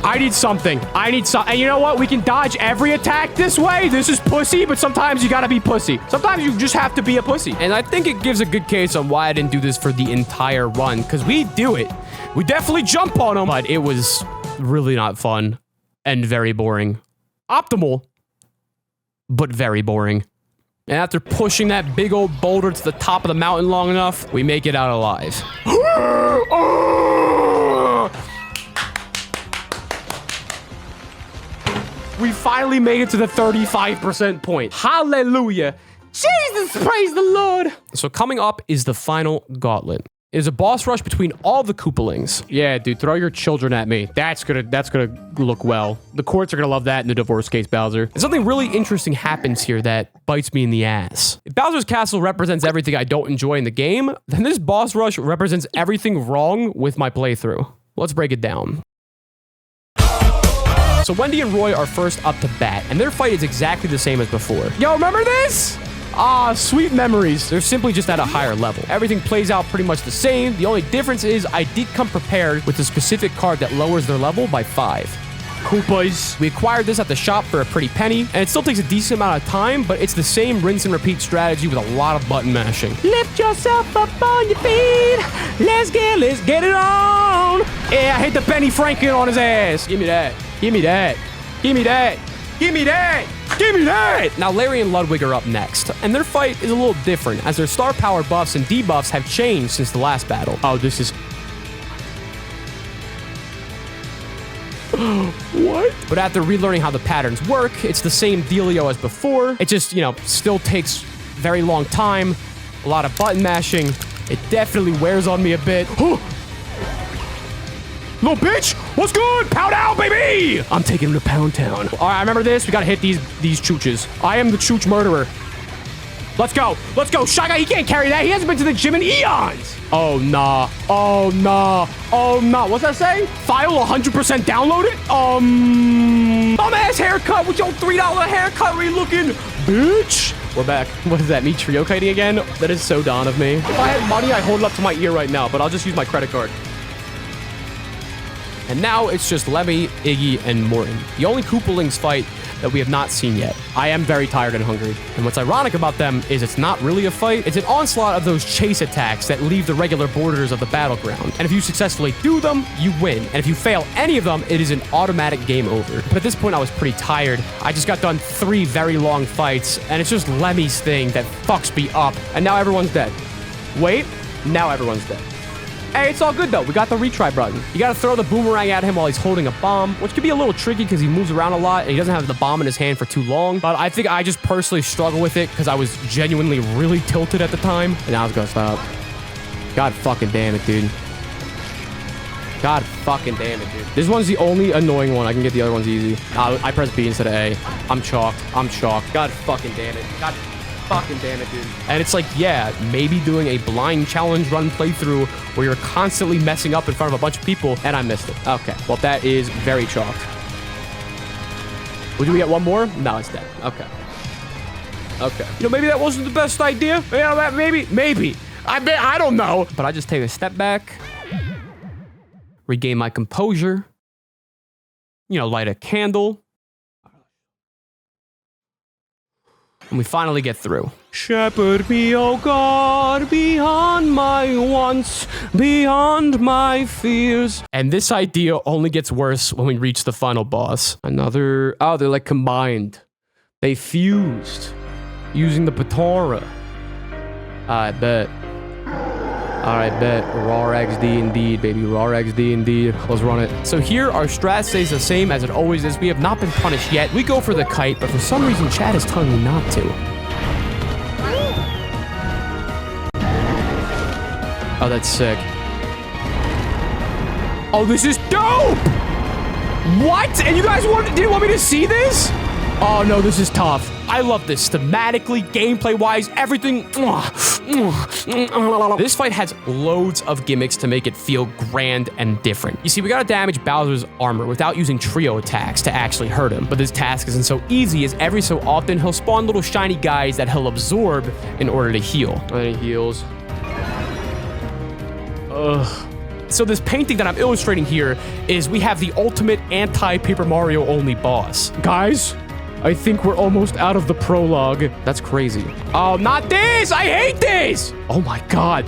I need something. And you know what? We can dodge every attack this way. This is pussy, but sometimes you gotta be pussy. Sometimes you just have to be a pussy. And I think it gives a good case on why I didn't do this for the entire run, because we do it. We definitely jump on them, but it was really not fun and very boring. Optimal, but very boring. And after pushing that big old boulder to the top of the mountain long enough, we make it out alive. We finally made it to the 35% point. Hallelujah. Jesus, praise the Lord. So coming up is the final gauntlet. It is a boss rush between all the Koopalings. Yeah, dude, throw your children at me. That's gonna look well. The courts are gonna love that in the divorce case, Bowser. And something really interesting happens here that bites me in the ass. If Bowser's Castle represents everything I don't enjoy in the game, then this boss rush represents everything wrong with my playthrough. Let's break it down. So Wendy and Roy are first up to bat, and their fight is exactly the same as before. Yo, remember this? Ah, sweet memories. They're simply just at a higher level. Everything plays out pretty much the same. The only difference is I did come prepared with a specific card that lowers their level by 5. Koopas. We acquired this at the shop for a pretty penny, and it still takes a decent amount of time, but it's the same rinse and repeat strategy with a lot of button mashing. Lift yourself up on your feet. Let's get it on. Yeah, I hit the Benny Franklin on his ass. Give me that. Give me that. Give me that. Give me that. Give me that. Now, Larry and Ludwig are up next, and their fight is a little different, as their star power buffs and debuffs have changed since the last battle. Oh, this is... What? But after relearning how the patterns work, it's the same dealio as before. It just, you know, still takes very long time, a lot of button mashing. It definitely wears on me a bit. Little bitch, what's good? Pound out, baby! I'm taking him to Pound Town. All right, I remember this. We gotta hit these chooches. I am the chooch murderer. Let's go. Let's go. Saga, he can't carry that. He hasn't been to the gym in eons. Oh, nah. Oh, nah. Oh, nah. What's that say? File 100% downloaded? Dumbass haircut with your $3 haircut re-looking, bitch. We're back. What is that? Me trio kiting again? That is so Don of me. If I had money, I'd hold it up to my ear right now, but I'll just use my credit card. And now it's just Lemmy, Iggy, and Morton. The only Koopalings fight that we have not seen yet. I am very tired and hungry. And what's ironic about them is it's not really a fight. It's an onslaught of those chase attacks that leave the regular borders of the battleground. And if you successfully do them, you win. And if you fail any of them, it is an automatic game over. But at this point, I was pretty tired. I just got done 3 very long fights, and it's just Lemmy's thing that fucks me up. And now everyone's dead. Wait, now everyone's dead. Hey, it's all good, though. We got the retry button. You got to throw the boomerang at him while he's holding a bomb, which can be a little tricky because he moves around a lot and he doesn't have the bomb in his hand for too long. But I think I just personally struggle with it because I was genuinely really tilted at the time. And now it's going to stop. God fucking damn it, dude. God fucking damn it, dude. This one's the only annoying one. I can get the other ones easy. I press B instead of A. I'm chalked. I'm chalked. God fucking damn it. God fucking damn it, dude. And it's like, yeah, maybe doing a blind challenge run playthrough where you're constantly messing up in front of a bunch of people, and I missed it. Okay, well, that is very chalked. Would we get one more? No, it's dead. Okay. Okay. You know, maybe that wasn't the best idea. You know, maybe. I don't know. But I just take a step back, regain my composure, you know, light a candle, and we finally get through. Shepherd me, oh God, beyond my wants, beyond my fears. And this idea only gets worse when we reach the final boss. Another... Oh, they're like combined. They fused using the Patara. I bet. All right, bet. Raw XD indeed, baby. Raw XD indeed. Let's run it. So here, our strat stays the same as it always is. We have not been punished yet. We go for the kite, but for some reason, chat is telling me not to. Oh, that's sick. Oh, this is dope! What? And you guys didn't want me to see this? Oh, no, this is tough. I love this. Thematically, gameplay-wise, everything. This fight has loads of gimmicks to make it feel grand and different. You see, we gotta damage Bowser's armor without using trio attacks to actually hurt him. But this task isn't so easy, as every so often, he'll spawn little shiny guys that he'll absorb in order to heal. And he heals. Ugh. So this painting that I'm illustrating here is we have the ultimate anti-Paper Mario only boss. Guys, I think we're almost out of the prologue. That's crazy. Oh, not this! I hate this! Oh my god.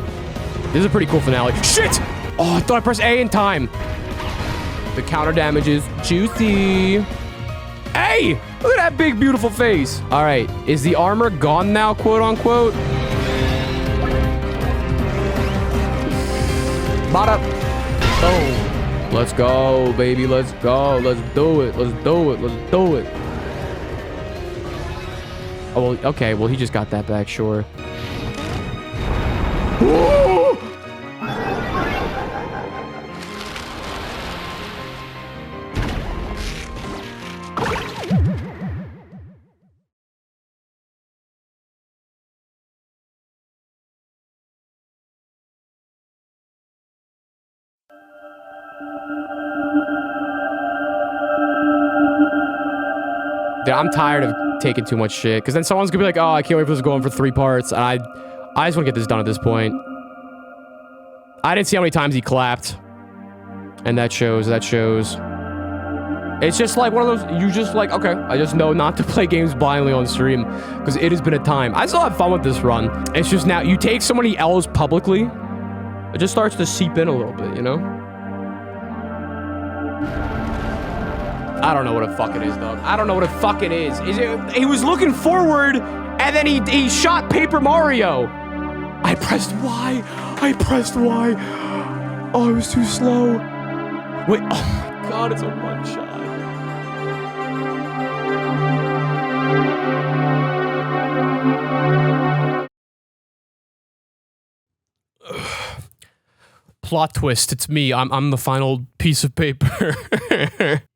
This is a pretty cool finale. Shit! Oh, I thought I pressed A in time. The counter damage is juicy. Hey! Look at that big, beautiful face. All right, is the armor gone now, quote unquote? Bada. Boom. Let's go, baby. Let's go. Let's do it. Let's do it. Let's do it. Oh, well, okay. Well, he just got that back, sure. Dude, I'm tired of taking too much shit, because then someone's gonna be like, oh, I can't wait for this to go on for 3 parts, and I just want to get this done at this point. I didn't see how many times he clapped, and that shows. It's just like one of those, you just like, okay, I just know not to play games blindly on stream, because it has been a time. I still have fun with this run. It's just now, you take so many L's publicly, it just starts to seep in a little bit, you know? I don't know what a fuck it is, dog. I don't know what a fuck it is. He was looking forward, and then he shot Paper Mario. I pressed Y. Oh, I was too slow. Wait, oh my god, it's a one shot. Plot twist, it's me. I'm the final piece of paper.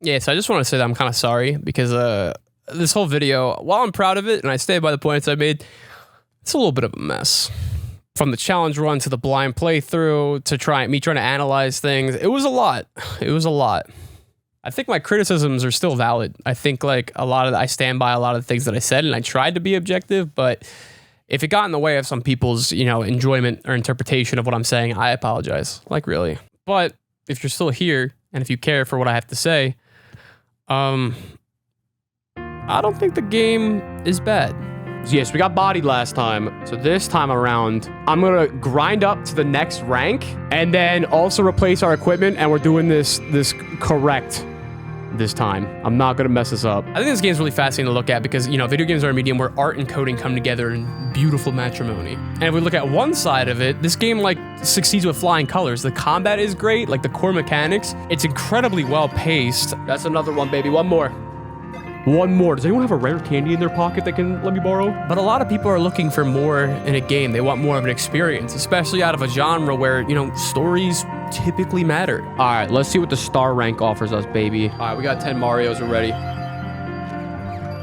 Yeah, so I just want to say that I'm kind of sorry, because this whole video, while I'm proud of it and I stand by the points I made, it's a little bit of a mess. From the challenge run to the blind playthrough to me trying to analyze things, it was a lot. I think my criticisms are still valid. I think like I stand by a lot of the things that I said, and I tried to be objective, but if it got in the way of some people's, enjoyment or interpretation of what I'm saying, I apologize. Like, really. But if you're still here, and if you care for what I have to say, I don't think the game is bad. Yes, we got bodied last time. So this time around, I'm going to grind up to the next rank, and then also replace our equipment, and we're doing this correct this time. I'm not gonna mess this up. I think this game's really fascinating to look at because, video games are a medium where art and coding come together in beautiful matrimony. And if we look at one side of it, this game succeeds with flying colors. The combat is great, like the core mechanics. It's incredibly well paced. That's another one, baby. One more. Does anyone have a rare candy in their pocket that can let me borrow? But a lot of people are looking for more in a game. They want more of an experience, especially out of a genre where, stories typically matter. All right, let's see what the star rank offers us, baby. All right, we got 10 Marios already.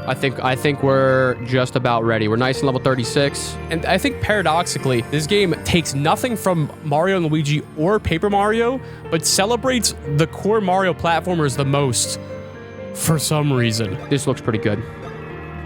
I think we're just about ready. We're nice in level 36. And I think paradoxically, this game takes nothing from Mario and Luigi or Paper Mario, but celebrates the core Mario platformers the most. For some reason. This looks pretty good.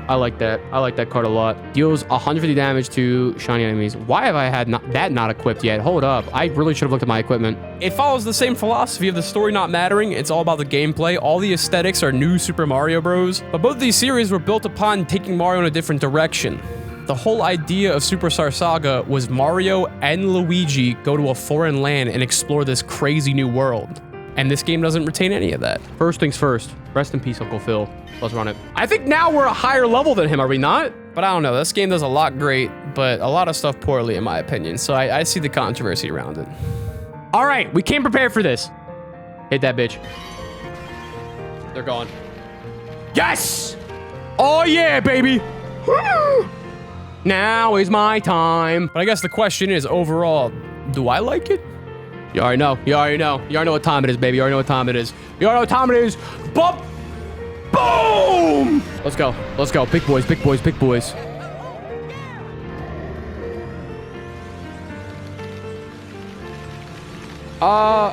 I like that. I like that card a lot. Deals 150 damage to shiny enemies. Why have I had that not equipped yet? Hold up. I really should have looked at my equipment. It follows the same philosophy of the story not mattering. It's all about the gameplay. All the aesthetics are new Super Mario Bros. But both these series were built upon taking Mario in a different direction. The whole idea of Superstar Saga was Mario and Luigi go to a foreign land and explore this crazy new world. And this game doesn't retain any of that. First things first. Rest in peace, Uncle Phil. Let's run it. I think now we're a higher level than him, are we not? But I don't know. This game does a lot great, but a lot of stuff poorly, in my opinion. So I see the controversy around it. All right, we came prepared for this. Hit that bitch. They're gone. Yes! Oh, yeah, baby. Now is my time. But I guess the question is, overall, do I like it? You already know. You already know. You already know what time it is, baby. You already know what time it is. You already know what time it is. Bump! Boom! Let's go. Let's go. Big boys, big boys, big boys.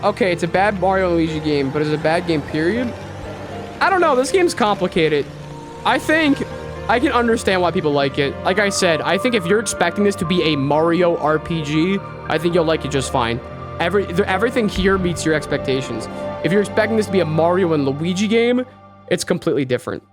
Okay, it's a bad Mario Luigi game, but it's a bad game, period. I don't know. This game's complicated. I think I can understand why people like it. Like I said, I think if you're expecting this to be a Mario RPG, I think you'll like it just fine. Everything here meets your expectations. If you're expecting this to be a Mario and Luigi game, it's completely different.